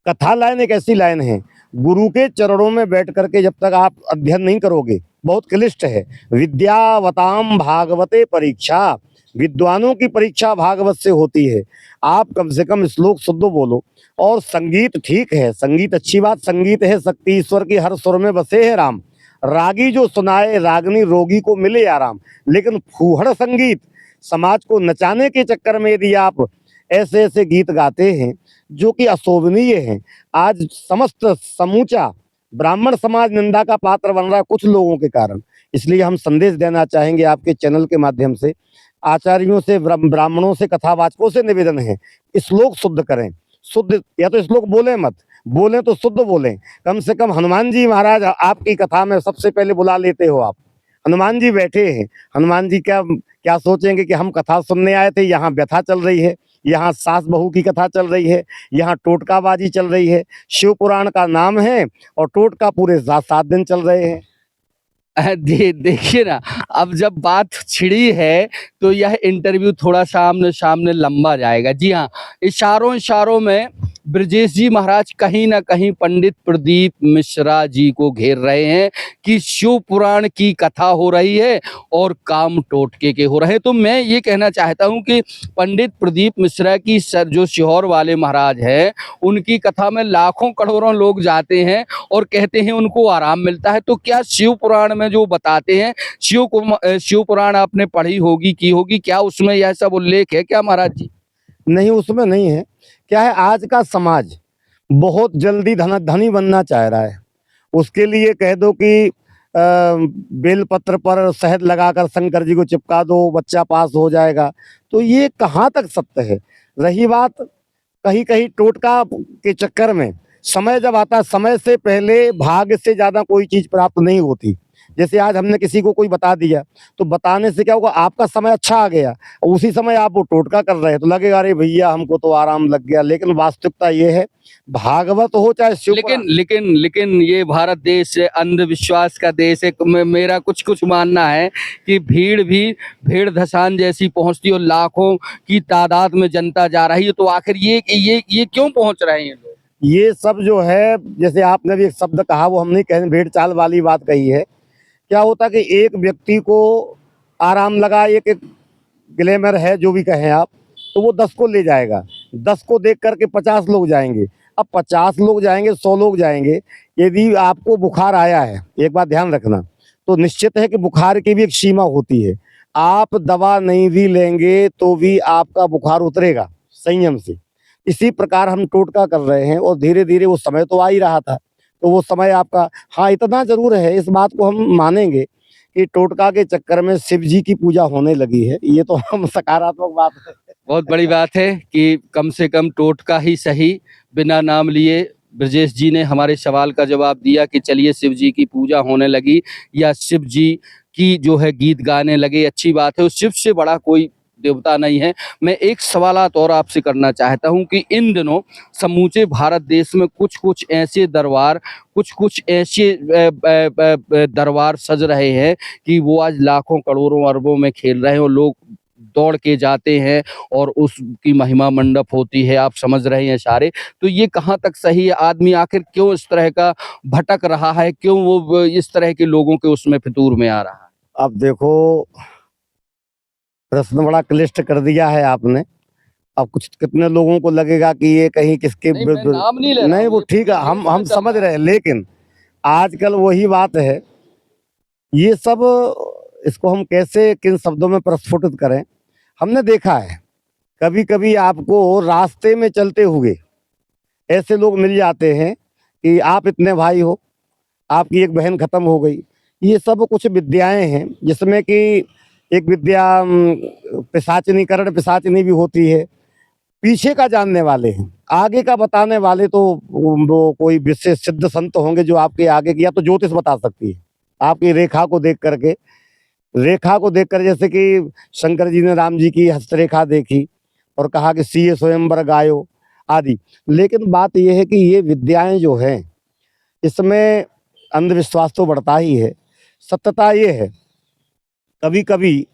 कथा लाइन एक ऐसी लाइन है, गुरु के चरणों में बैठ करके जब तक आप अध्ययन नहीं करोगे, बहुत क्लिष्ट है। विद्यावताम भागवते परीक्षा, विद्वानों की परीक्षा भागवत से होती है। आप कम से कम श्लोक शुद्ध बोलो। और संगीत ठीक है, संगीत अच्छी बात, संगीत है शक्ति ईश्वर की, हर सुर में बसे है राम। रागी जो सुनाए रागनी रोगी को मिले आराम। लेकिन फूहड़ संगीत, समाज को नचाने के चक्कर में यदि आप ऐसे ऐसे गीत गाते हैं जो कि अशोभनीय हैं, आज समस्त समूचा ब्राह्मण समाज निंदा का पात्र बन रहा है कुछ लोगों के कारण। इसलिए हम संदेश देना चाहेंगे आपके चैनल के माध्यम से, आचार्यों से, ब्राह्मणों से, कथावाचकों से निवेदन है, श्लोक शुद्ध करें। शुद्ध या तो श्लोक बोले मत, बोलें तो शुद्ध बोलें। कम से कम हनुमान जी महाराज आपकी कथा में सबसे पहले बुला लेते हो आप। हनुमान जी बैठे हैं, हनुमान जी क्या क्या सोचेंगे कि हम कथा सुनने आए थे, यहाँ व्यथा चल रही है, यहाँ सास बहू की कथा चल रही है, यहाँ टोटकाबाजी चल रही है। शिव पुराण का नाम है और टोटका पूरे 7 दिन चल रहे हैं।
देखिए ना, अब जब बात छिड़ी है तो यह इंटरव्यू थोड़ा सामने सामने लंबा जाएगा। जी हाँ, इशारों इशारों में ब्रजेश जी महाराज कहीं ना कहीं पंडित प्रदीप मिश्रा जी को घेर रहे हैं कि शिव पुराण की कथा हो रही है और काम टोटके के हो रहे हैं। तो मैं ये कहना चाहता हूं कि पंडित प्रदीप मिश्रा की सर जो सीहोर वाले महाराज हैं, उनकी कथा में लाखों करोड़ों लोग जाते हैं और कहते हैं उनको आराम मिलता है। तो क्या शिव पुराण में जो बताते हैं, शिव पुराण आपने पढ़ी होगी, की होगी, क्या उसमें यह सब उल्लेख है क्या महाराज जी?
नहीं, उसमें नहीं है। क्या है, आज का समाज बहुत जल्दी धनी बनना चाह रहा है। उसके लिए कह दो कि बेलपत्र पर शहद लगाकर शंकर जी को चिपका दो, बच्चा पास हो जाएगा। तो ये कहाँ तक सत्य है? रही बात कहीं कहीं टोटका के चक्कर में, समय जब आता है, समय से पहले भाग्य से ज़्यादा कोई चीज़ प्राप्त नहीं होती। जैसे आज हमने किसी को कोई बता दिया, तो बताने से क्या होगा, आपका समय अच्छा आ गया, उसी समय आप वो टोटका कर रहे हैं तो लगेगा अरे भैया हमको तो आराम लग गया। लेकिन वास्तविकता ये है, भागवत हो चाहे शिव
लेकिन ये भारत देश अंधविश्वास का देश है। मेरा कुछ मानना है कि भीड़ भी भेड़ धसान जैसी पहुंचती और लाखों की तादाद में जनता जा रही है। तो आखिर ये क्यों पहुंच रहे हैं लोग?
ये सब जो है, जैसे आपने भी एक शब्द कहा, वो हम नहीं कहें, भेड़ चाल वाली बात कही है। क्या होता कि एक व्यक्ति को आराम लगा, एक ग्लैमर है जो भी कहें आप, तो वो 10 को ले जाएगा, 10 को देख करके 50 लोग जाएंगे। अब 50 लोग जाएंगे, 100 लोग जाएंगे। यदि आपको बुखार आया है, एक बात ध्यान रखना, तो निश्चित है कि बुखार की भी एक सीमा होती है। आप दवा नहीं भी लेंगे तो भी आपका बुखार उतरेगा संयम से। इसी प्रकार हम टोटका कर रहे हैं और धीरे धीरे वो समय तो आ ही रहा था, तो वो समय आपका, हाँ इतना जरूर है, इस बात को हम मानेंगे कि टोटका के चक्कर में शिव जी की पूजा होने लगी है। ये तो हम सकारात्मक बात है।
बहुत बड़ी बात है कि कम से कम टोटका ही सही, बिना नाम लिए ब्रजेश जी ने हमारे सवाल का जवाब दिया कि चलिए शिव जी की पूजा होने लगी या शिव जी की जो है गीत गाने लगे, अच्छी बात है। उस शिव से बड़ा कोई देवता नहीं है। मैं एक सवालात और आपसे करना चाहता हूं कि इन दिनों समूचे भारत देश में कुछ ऐसे दरबार, कुछ ऐसे दरबार सज रहे हैं कि वो आज लाखों करोड़ों अरबों में खेल रहे हैं और लोग दौड़ के जाते हैं और उसकी महिमा मंडप होती है। आप समझ रहे हैं सारे। तो ये कहाँ तक सही है? आदमी आखिर क्यों इस तरह का भटक रहा है? क्यों वो इस तरह के लोगों के उसमें फितूर में आ रहा है?
अब देखो, प्रश्न बड़ा क्लिष्ट कर दिया है आपने। अब कुछ कितने लोगों को लगेगा कि ये कहीं किसके
नहीं, मैं नाम नहीं ले रहा
नहीं,
हूं,
वो
ये
ठीक है, हम समझ रहे हैं। लेकिन आजकल वही बात है, ये सब, इसको हम कैसे किन शब्दों में प्रस्फुटित करें। हमने देखा है कभी कभी आपको रास्ते में चलते हुए ऐसे लोग मिल जाते हैं कि आप इतने भाई हो, आपकी एक बहन खत्म हो गई। ये सब कुछ विद्याएं हैं जिसमें कि एक विद्या पिशाचिनीकरण, पिशाचिनी भी होती है। पीछे का जानने वाले हैं, आगे का बताने वाले तो वो कोई विशेष सिद्ध संत होंगे जो आपके आगे की, या तो ज्योतिष बता सकती है आपकी रेखा को देख करके। रेखा को देखकर, जैसे कि शंकर जी ने राम जी की हस्तरेखा देखी और कहा कि सिए स्वयंवर गायो आदि। लेकिन बात यह है कि ये विद्याएं जो हैं, इसमें अंधविश्वास तो बढ़ता ही है। सत्यता ये है, कभी कभी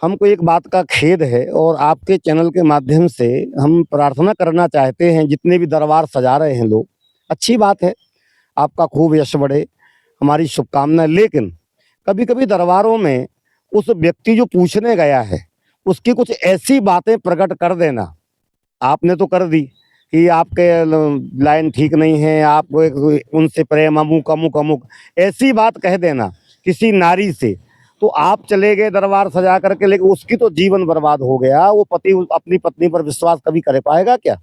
हमको एक बात का खेद है और आपके चैनल के माध्यम से हम प्रार्थना करना चाहते हैं, जितने भी दरबार सजा रहे हैं लोग, अच्छी बात है, आपका खूब यश बढ़े, हमारी शुभकामनाएं। लेकिन कभी कभी दरबारों में उस व्यक्ति जो पूछने गया है, उसकी कुछ ऐसी बातें प्रकट कर देना। आपने तो कर दी कि आपके लाइन ठीक नहीं है, आपको उनसे प्रेम अमुक अमुक अमुक, ऐसी बात कह देना किसी नारी से, तो आप चले गए दरबार सजा करके, लेकिन उसकी तो जीवन बर्बाद हो गया। वो पति अपनी पत्नी पर विश्वास कभी कर पाएगा क्या?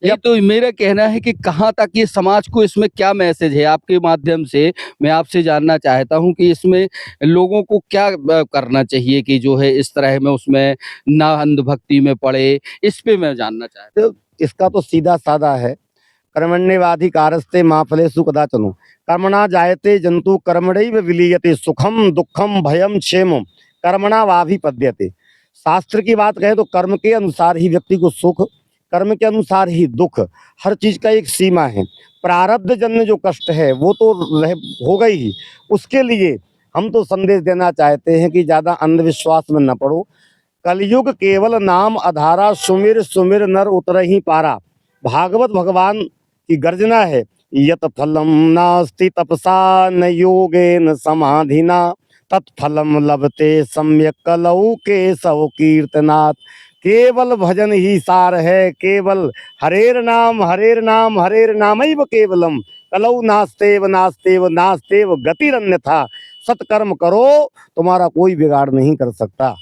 ये तो मेरा कहना है कि कहाँ तक ये समाज को इसमें क्या मैसेज है आपके माध्यम से मैं आपसे जानना चाहता हूँ कि इसमें लोगों को क्या करना चाहिए कि जो है इस तरह में उसमें ना अंधभक्ति में पड़े, इस पे मैं जानना चाहता
तो इसका तो सीधा साधा है, कर्मण्येवाधिकारस्ते मा फलेषु कदाचन कर्मणा जायते जंतु कर्मणैव विलीयते सुखम दुखम भयम क्षेमम कर्मणा वाभिपद्यते। शास्त्र की बात कहें तो कर्म के अनुसार ही व्यक्ति को सुख, कर्म के अनुसार ही दुख, हर चीज का एक सीमा है। प्रारब्ध जन्य जो कष्ट है वो तो होगा ही। उसके लिए हम तो संदेश देना चाहते हैं कि ज्यादा अंधविश्वास में न पड़ो। कलयुग केवल नाम अधारा, सुमिर सुमिर नर उतर ही पारा। भागवत भगवान की गर्जना है, यत फलम नास्ति तपसा न योगेन समाधिना तत्फलम लभते सम्यक कलौ केशव कीर्तनात्। केवल भजन ही सार है, केवल हरेर नाम हरेर नाम हरेर नामैव केवलम कलौ नास्तेव नास्तेव नास्तेव गतिरन्यथा। सत्कर्म करो, तुम्हारा कोई बिगाड़ नहीं कर सकता।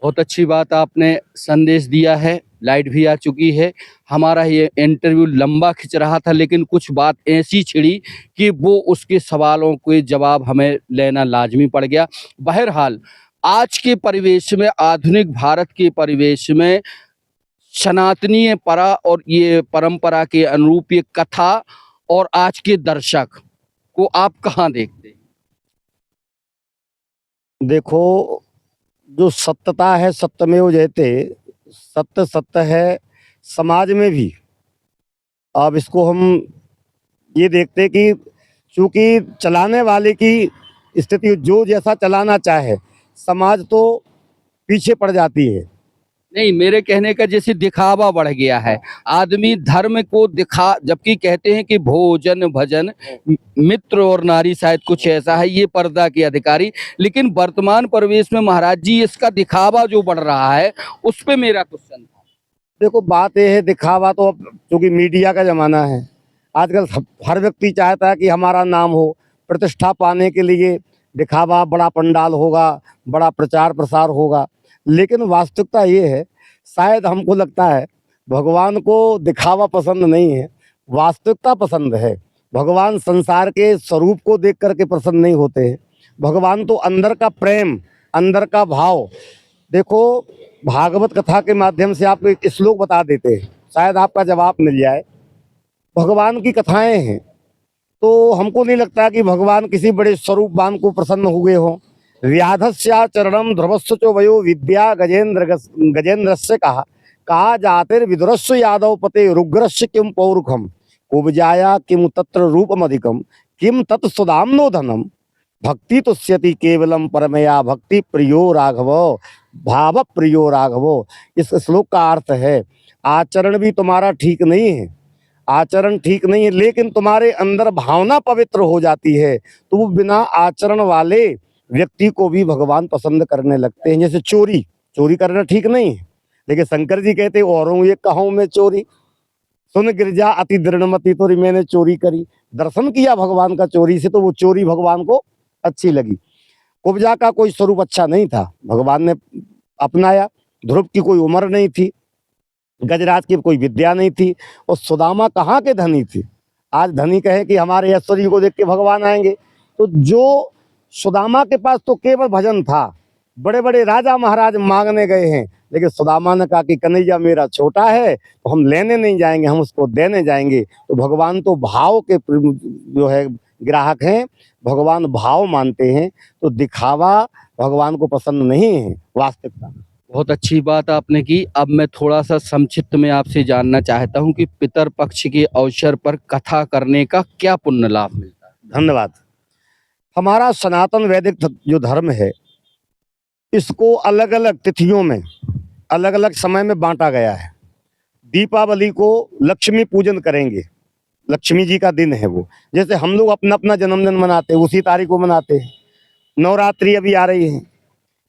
बहुत अच्छी बात आपने संदेश दिया है। लाइट भी आ चुकी है। हमारा ये इंटरव्यू लंबा खिंच रहा था, लेकिन कुछ बात ऐसी छिड़ी कि वो उसके सवालों के जवाब हमें लेना लाजमी पड़ गया। बहरहाल आज के परिवेश में, आधुनिक भारत के परिवेश में सनातनीय परा और ये परंपरा के अनुरूप ये कथा और आज के दर्शक को आप कहाँ देखते हैं?
देखो, जो सत्यता है सत्यमेव जयते, सत्य सत्य है समाज में भी। अब इसको हम ये देखते हैं कि चूंकि चलाने वाले की स्थिति जो जैसा चलाना चाहे, समाज तो पीछे पड़ जाती है।
नहीं, मेरे कहने का जैसे दिखावा बढ़ गया है, आदमी धर्म को दिखा, जबकि कहते हैं कि भोजन भजन मित्र और नारी, शायद कुछ ऐसा है ये पर्दा के अधिकारी। लेकिन वर्तमान परिवेश में महाराज जी इसका दिखावा जो बढ़ रहा है उस पे मेरा क्वेश्चन था।
देखो, बात यह है, दिखावा तो अब क्योंकि मीडिया का जमाना है, आजकल हर व्यक्ति चाहता है कि हमारा नाम हो। प्रतिष्ठा पाने के लिए दिखावा, बड़ा पंडाल होगा, बड़ा प्रचार प्रसार होगा। लेकिन वास्तविकता ये है, शायद हमको लगता है भगवान को दिखावा पसंद नहीं है, वास्तविकता पसंद है। भगवान संसार के स्वरूप को देख करके प्रसन्न नहीं होते हैं। भगवान तो अंदर का प्रेम, अंदर का भाव। देखो, भागवत कथा के माध्यम से आपको एक श्लोक बता देते हैं, शायद आपका जवाब मिल जाए। भगवान की कथाएं हैं, तो हमको नहीं लगता कि भगवान किसी बड़े स्वरूपवान को प्रसन्न हुए हों। व्याधस्या चरणम ध्रुवस्व चो वयो विद्या गजेंद्रस्य कहा जातिर विदुरस्व यादव पते रुग्रस्य किम पौरुखम कुब्जाया किम तत्र रूपमधिकम किम तत् सुदाम्नो धनम भक्ति तुष्यति केवलम परमया भक्ति प्रियो राघव भाव प्रियो राघवो। इस श्लोक का अर्थ है, आचरण भी तुम्हारा ठीक नहीं है, आचरण ठीक नहीं है, लेकिन तुम्हारे अंदर भावना पवित्र हो जाती है, तो वो बिना आचरण वाले व्यक्ति को भी भगवान पसंद करने लगते हैं। जैसे चोरी, चोरी करना ठीक नहीं है, लेकिन शंकर जी कहते औरों ये कहूँ मैं चोरी, सुन गिरजा अति दृढ़मति तो मैंने चोरी करी। दर्शन किया भगवान का चोरी से, तो वो चोरी भगवान को अच्छी लगी। कुब्जा का कोई स्वरूप अच्छा नहीं था, भगवान ने अपनाया। ध्रुव की कोई उम्र नहीं थी, गजराज की कोई विद्या नहीं थी, और सुदामा कहाँ के धनी थे। आज धनी कहे कि हमारे ऐश्वर्य को देख के भगवान आएंगे, तो जो सुदामा के पास तो केवल भजन था। बड़े बड़े राजा महाराज मांगने गए हैं, लेकिन सुदामा ने कहा कि कन्हैया मेरा छोटा है, तो हम लेने नहीं जाएंगे, हम उसको देने जाएंगे। तो भगवान तो भाव के जो है ग्राहक हैं, भगवान भाव मानते हैं, तो दिखावा भगवान को पसंद नहीं है, वास्तविकता।
बहुत अच्छी बात आपने की। अब मैं थोड़ा सा संक्षिप्त में आपसे जानना चाहता हूँ कि पितर पक्ष के अवसर पर कथा करने का क्या पुण्य लाभ मिलता है?
धन्यवाद। हमारा सनातन वैदिक जो धर्म है, इसको अलग अलग तिथियों में अलग अलग समय में बांटा गया है। दीपावली को लक्ष्मी पूजन करेंगे, लक्ष्मी जी का दिन है वो। जैसे हम लोग अपना अपना जन्मदिन मनाते हैं, उसी तारीख को मनाते हैं। नवरात्रि अभी आ रही है,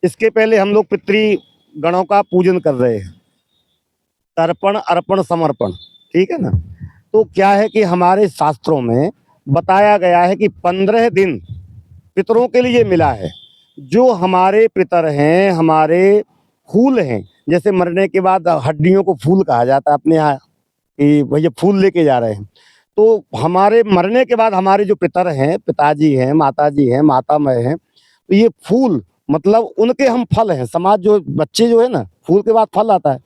इसके पहले हम लोग पितृगणों का पूजन कर रहे हैं, तर्पण अर्पण समर्पण, ठीक है ना। तो क्या है कि हमारे शास्त्रों में बताया गया है कि 15 दिन पितरों के लिए मिला है। जो हमारे पितर हैं, हमारे फूल हैं, जैसे मरने के बाद हड्डियों को फूल कहा जाता है अपने यहाँ, कि भैया फूल लेके जा रहे हैं। तो हमारे मरने के बाद हमारे जो पितर हैं, पिताजी हैं, माताजी हैं, मातामह हैं, तो ये फूल मतलब उनके हम फल हैं। समाज जो बच्चे जो है ना, फूल के बाद फल आता है।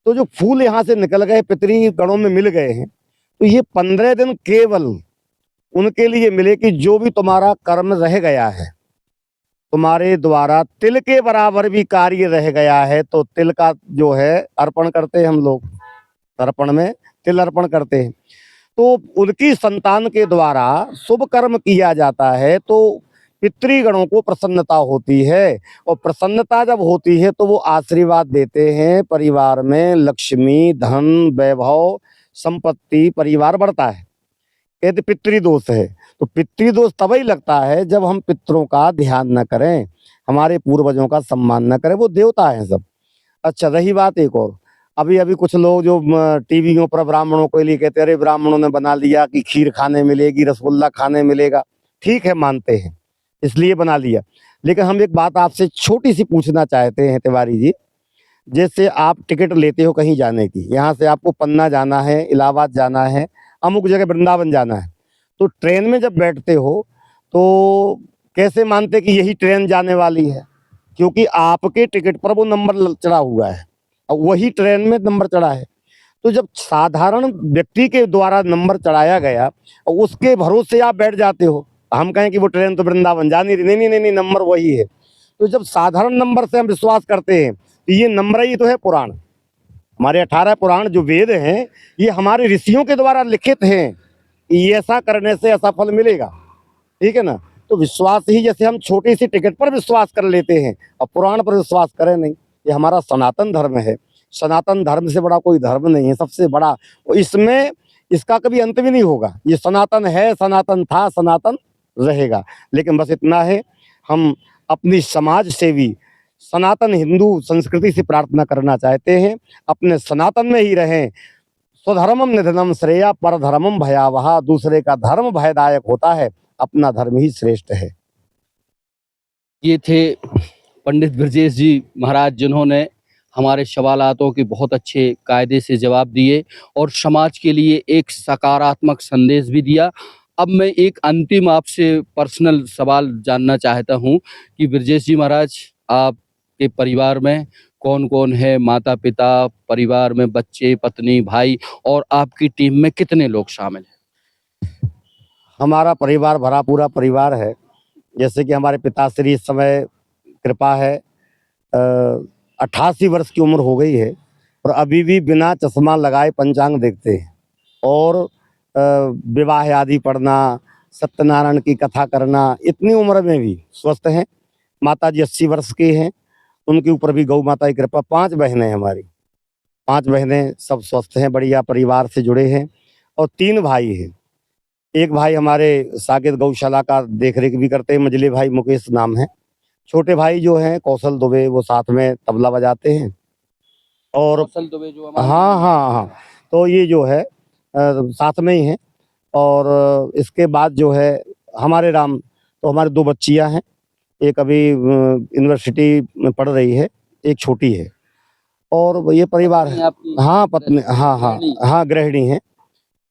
तो जो फूल यहाँ से निकल गए, पितृगणों में मिल गए हैं, तो ये 15 दिन केवल उनके लिए मिले कि जो भी तुम्हारा कर्म रह गया है, तुम्हारे द्वारा तिल के बराबर भी कार्य रह गया है, तो तिल का जो है अर्पण करते हैं हम लोग, तर्पण में तिल अर्पण करते हैं। तो उनकी संतान के द्वारा शुभ कर्म किया जाता है, तो पितृगणों को प्रसन्नता होती है, और प्रसन्नता जब होती है तो वो आशीर्वाद देते हैं। परिवार में लक्ष्मी, धन, वैभव, संपत्ति, परिवार बढ़ता है। यदि पितृदोष है तो पितृदोष तभी लगता है जब हम पितरों का ध्यान न करें, हमारे पूर्वजों का सम्मान न करें। वो देवता हैं सब। अच्छा, रही बात एक और, अभी अभी कुछ लोग जो टीवियों पर ब्राह्मणों के लिए कहते हैं, अरे ब्राह्मणों ने बना लिया कि खीर खाने मिलेगी, रसगुल्ला खाने मिलेगा। ठीक है, मानते हैं, इसलिए बना लिया। लेकिन हम एक बात आपसे छोटी सी पूछना चाहते हैं तिवारी जी। जैसे आप टिकट लेते हो कहीं जाने की, यहाँ से आपको पन्ना जाना है, इलाहाबाद जाना है, अमुक जगह वृंदावन जाना है, तो ट्रेन में जब बैठते हो तो कैसे मानते कि यही ट्रेन जाने वाली है? क्योंकि आपके टिकट पर वो नंबर चढ़ा हुआ है और वही ट्रेन में नंबर चढ़ा है। तो जब साधारण व्यक्ति के द्वारा नंबर चढ़ाया गया और उसके भरोसे आप बैठ जाते हो, हम कहें कि वो ट्रेन तो वृंदावन जा नहीं रही, नहीं नहीं नहीं, नंबर वही है। तो जब साधारण नंबर से हम विश्वास करते हैं तो ये नंबर ही तो है पुराण। हमारे 18 पुराण जो वेद हैं, ये हमारे ऋषियों के द्वारा लिखित हैं कि ये ऐसा करने से ऐसा फल मिलेगा, ठीक है ना। तो विश्वास ही, जैसे हम छोटी सी टिकट पर विश्वास कर लेते हैं और पुराण पर विश्वास करें नहीं। ये हमारा सनातन धर्म है। सनातन धर्म से बड़ा कोई धर्म नहीं है, सबसे बड़ा। और इसमें इसका कभी अंत भी नहीं होगा। ये सनातन है, सनातन था, सनातन रहेगा। लेकिन बस इतना है, हम अपनी समाज सेवी सनातन हिंदू संस्कृति से प्रार्थना करना चाहते हैं, अपने सनातन में ही रहें। स्वधर्मम निधनम श्रेया परधर्मम भयावहा। दूसरे का धर्म भयदायक होता है, अपना धर्म ही श्रेष्ठ है।
ये थे पंडित ब्रजेश जी महाराज, जिन्होंने हमारे सवालातों के बहुत अच्छे कायदे से जवाब दिए और समाज के लिए एक सकारात्मक संदेश भी दिया। अब मैं एक अंतिम आपसे पर्सनल सवाल जानना चाहता हूँ कि ब्रजेश जी महाराज, आपके परिवार में कौन कौन है? माता पिता, परिवार में बच्चे, पत्नी, भाई, और आपकी टीम में कितने लोग शामिल हैं?
हमारा परिवार भरा पूरा परिवार है। जैसे कि हमारे पिताश्री इस समय कृपा है 88 वर्ष की उम्र हो गई है और अभी भी बिना चश्मा लगाए पंचांग देखते हैं, और विवाह आदि पढ़ना, सत्यनारायण की कथा करना, इतनी उम्र में भी स्वस्थ हैं। माता जी 80 वर्ष की हैं, उनके ऊपर भी गौ माता की कृपा। 5 बहनें हैं हमारी, 5 बहनें सब स्वस्थ हैं, बढ़िया परिवार से जुड़े हैं। और 3 भाई हैं। एक भाई हमारे साकेत गौशाला का देखरेख भी करते हैं, मजले भाई मुकेश नाम है। छोटे भाई जो हैं कौशल दुबे, वो साथ में तबला बजाते हैं। और
कौशल दुबे जो हमारे
हाँ हाँ हाँ, तो ये जो है साथ में ही हैं। और इसके बाद जो है हमारे राम, तो हमारे 2 बच्चियां हैं। एक अभी यूनिवर्सिटी में पढ़ रही है, एक छोटी है। और ये परिवार है।
आपकी
हाँ पत्नी, हाँ हाँ
गृहिणी?
हाँ गृहिणी हैं।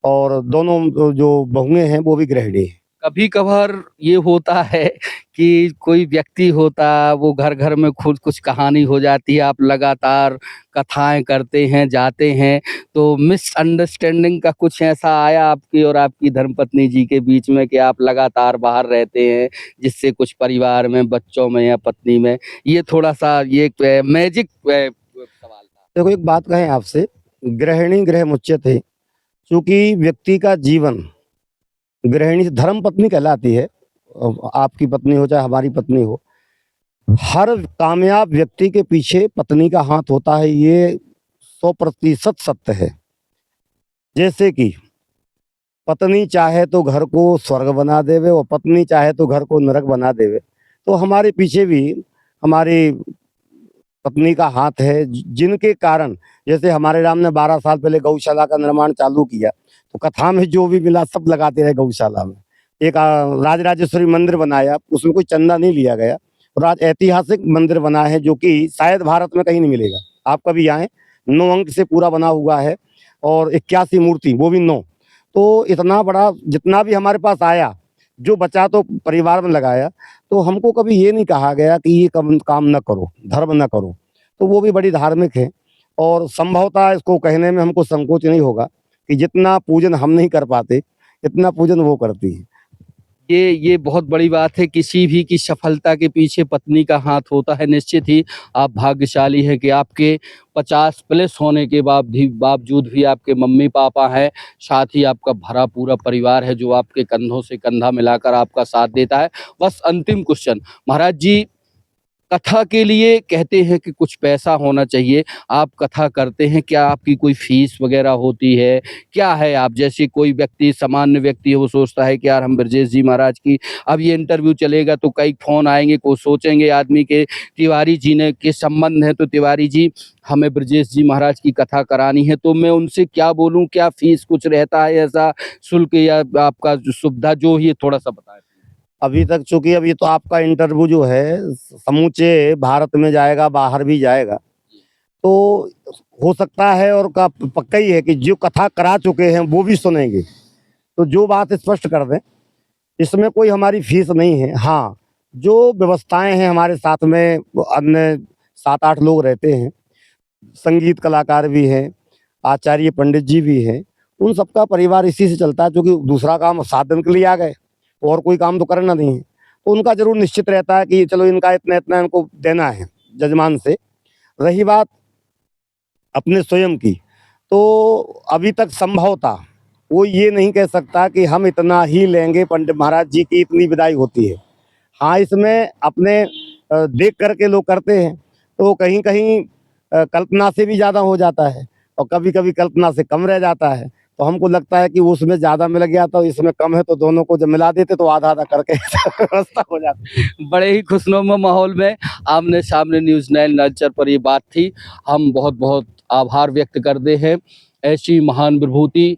और दोनों जो बहुएं हैं वो भी गृहिणी हैं।
कभी कभार ये होता है कि कोई व्यक्ति होता, वो घर घर में खुद कुछ कहानी हो जाती है, आप लगातार कथाएं करते हैं, जाते हैं, तो मिसअंडरस्टैंडिंग का कुछ ऐसा आया आपकी और आपकी धर्मपत्नी जी के बीच में कि आप लगातार बाहर रहते हैं, जिससे कुछ परिवार में, बच्चों में या पत्नी में ये थोड़ा सा ये मैजिक सवाल था।
देखो एक बात कहें आपसे, गृहिणी गृह मुच्यते, चूंकि व्यक्ति का जीवन गृहिणी से धर्म पत्नी कहलाती है। आपकी पत्नी हो चाहे हमारी पत्नी हो, हर कामयाब व्यक्ति के पीछे पत्नी का हाथ होता है, ये 100% सत्य है। जैसे कि पत्नी चाहे तो घर को स्वर्ग बना देवे और पत्नी चाहे तो घर को नरक बना देवे, तो हमारे पीछे भी हमारी पत्नी का हाथ है, जिनके कारण जैसे हमारे राम ने 12 साल पहले गौशाला का निर्माण चालू किया, तो कथा में जो भी मिला सब लगाते रहे गौशाला में। एक राजराजेश्वरी मंदिर बनाया, उसमें कोई चंदा नहीं लिया गया, और आज ऐतिहासिक मंदिर बना है जो कि शायद भारत में कहीं नहीं मिलेगा। आप कभी आए, 9 अंक से पूरा बना हुआ है और 81 मूर्ति, वो भी 9। तो इतना बड़ा जितना भी हमारे पास आया, जो बचा तो परिवार में लगाया। तो हमको कभी ये नहीं कहा गया कि ये काम न करो, धर्म न करो। तो वो भी बड़ी धार्मिक है और संभवतः इसको कहने में हमको संकोच नहीं होगा कि जितना पूजन हम नहीं कर पाते, इतना पूजन वो करती है।
ये बहुत बड़ी बात है, किसी भी की सफलता के पीछे पत्नी का हाथ होता है। निश्चित ही आप भाग्यशाली हैं कि आपके 50 प्लस होने के बावजूद भी आपके मम्मी पापा हैं, साथ ही आपका भरा पूरा परिवार है जो आपके कंधों से कंधा मिलाकर आपका साथ देता है। बस अंतिम क्वेश्चन महाराज जी, कथा के लिए कहते हैं कि कुछ पैसा होना चाहिए, आप कथा करते हैं, क्या आपकी कोई फीस वगैरह होती है? क्या है, आप जैसे कोई व्यक्ति, सामान्य व्यक्ति है, वो सोचता है कि यार हम ब्रजेश जी महाराज की अब ये इंटरव्यू चलेगा तो कई फ़ोन आएँगे, को सोचेंगे आदमी के तिवारी जी ने के संबंध है, तो तिवारी जी हमें ब्रजेश जी महाराज की कथा करानी है, तो मैं उनसे क्या बोलूँ? क्या फीस कुछ रहता है ऐसा शुल्क या आपका जो सुविधा जो ये थोड़ा-सा बताएँ?
अभी तक चूँकि अभी तो आपका इंटरव्यू जो है समूचे भारत में जाएगा, बाहर भी जाएगा। तो हो सकता है और का पक्का ही है कि जो कथा करा चुके हैं वो भी सुनेंगे। तो जो बात स्पष्ट कर दें, इसमें कोई हमारी फीस नहीं है। हाँ, जो व्यवस्थाएँ हैं हमारे साथ में, वो अन्य 7-8 लोग रहते हैं, संगीत कलाकार भी हैं, आचार्य पंडित जी भी हैं, उन सबका परिवार इसी से चलता है, क्योंकि दूसरा काम 7 दिन के लिए आ गए और कोई काम तो करना नहीं है। तो उनका ज़रूर निश्चित रहता है कि चलो इनका इतना-इतना इनको देना है जजमान से। रही बात अपने स्वयं की, तो अभी तक संभवतः वो ये नहीं कह सकता कि हम इतना ही लेंगे, पंडित महाराज जी की इतनी विदाई होती है। हाँ, इसमें अपने देख कर के लोग करते हैं, तो कहीं-कहीं कल्पना से भी ज़्यादा हो जाता है और कभी-कभी कल्पना से कम रह जाता है। तो हमको लगता है कि उसमें ज़्यादा मिल गया तो इसमें कम है, तो दोनों को जब मिला देते तो आधा-आधा करके व्यवस्था हो जाती।
बड़े ही खुशनुमा माहौल में आमने-सामने न्यूज़ 9 लंचर पर ये बात थी। हम बहुत-बहुत आभार व्यक्त करते हैं ऐसी महान विभूति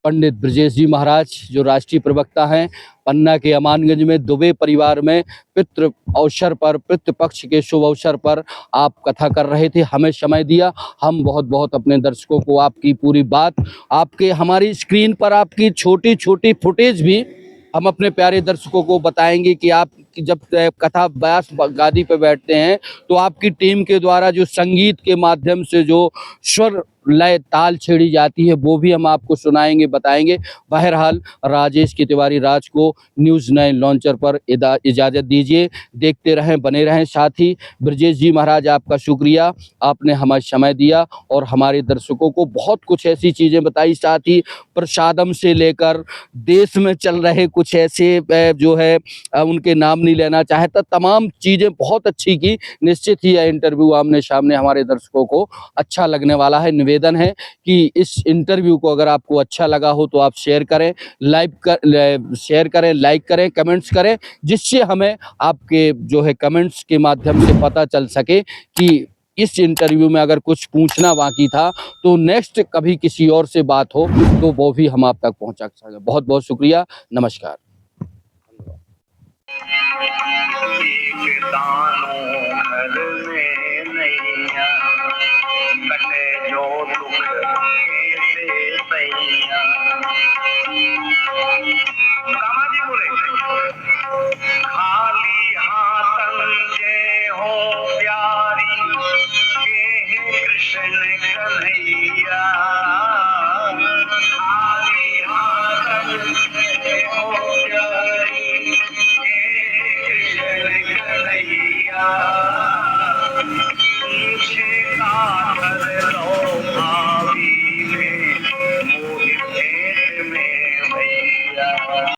पंडित ब्रजेश जी महाराज, जो राष्ट्रीय प्रवक्ता हैं, पन्ना के अमानगंज में दुबे परिवार में पितृ अवसर पर, पितृ पक्ष के शुभ अवसर पर आप कथा कर रहे थे, हमें समय दिया। हम बहुत-बहुत अपने दर्शकों को आपकी पूरी बात, आपके हमारी स्क्रीन पर आपकी छोटी-छोटी फुटेज भी हम अपने प्यारे दर्शकों को बताएंगे कि आप जब कथा व्यास गादी पे बैठते हैं तो आपकी टीम के द्वारा जो संगीत के माध्यम से जो स्वर लय ताल छेड़ी जाती है वो भी हम आपको सुनाएंगे, बताएंगे। बहरहाल राजेश के तिवारी राज को न्यूज़ 9 लॉन्चर पर इजाज़त दीजिए, देखते रहें, बने रहें। साथ ही ब्रजेश जी महाराज आपका शुक्रिया, आपने हमें समय दिया और हमारे दर्शकों को बहुत कुछ ऐसी चीज़ें बताई, साथ ही प्रसादम से लेकर देश में चल रहे कुछ ऐसे जो है उनके नाम नहीं लेना चाहता, तमाम चीज़ें बहुत अच्छी की। निश्चित ही यह इंटरव्यू आमने-सामने हमारे दर्शकों को अच्छा लगने वाला है। निवेदन है कि इस इंटरव्यू को अगर आपको अच्छा लगा हो तो आप शेयर करें, लाइक करें, कमेंट्स करें, जिससे हमें आपके जो है कमेंट्स के माध्यम से पता चल सके कि इस इंटरव्यू में अगर कुछ पूछना बाकी था तो नेक्स्ट कभी किसी और से बात हो तो वो भी हम आप तक पहुंचा सकें। बहुत-बहुत शुक्रिया, नमस्कार।
एक दानों घर में नैया, कटे जो दुख कैसे सैया। मुझे काट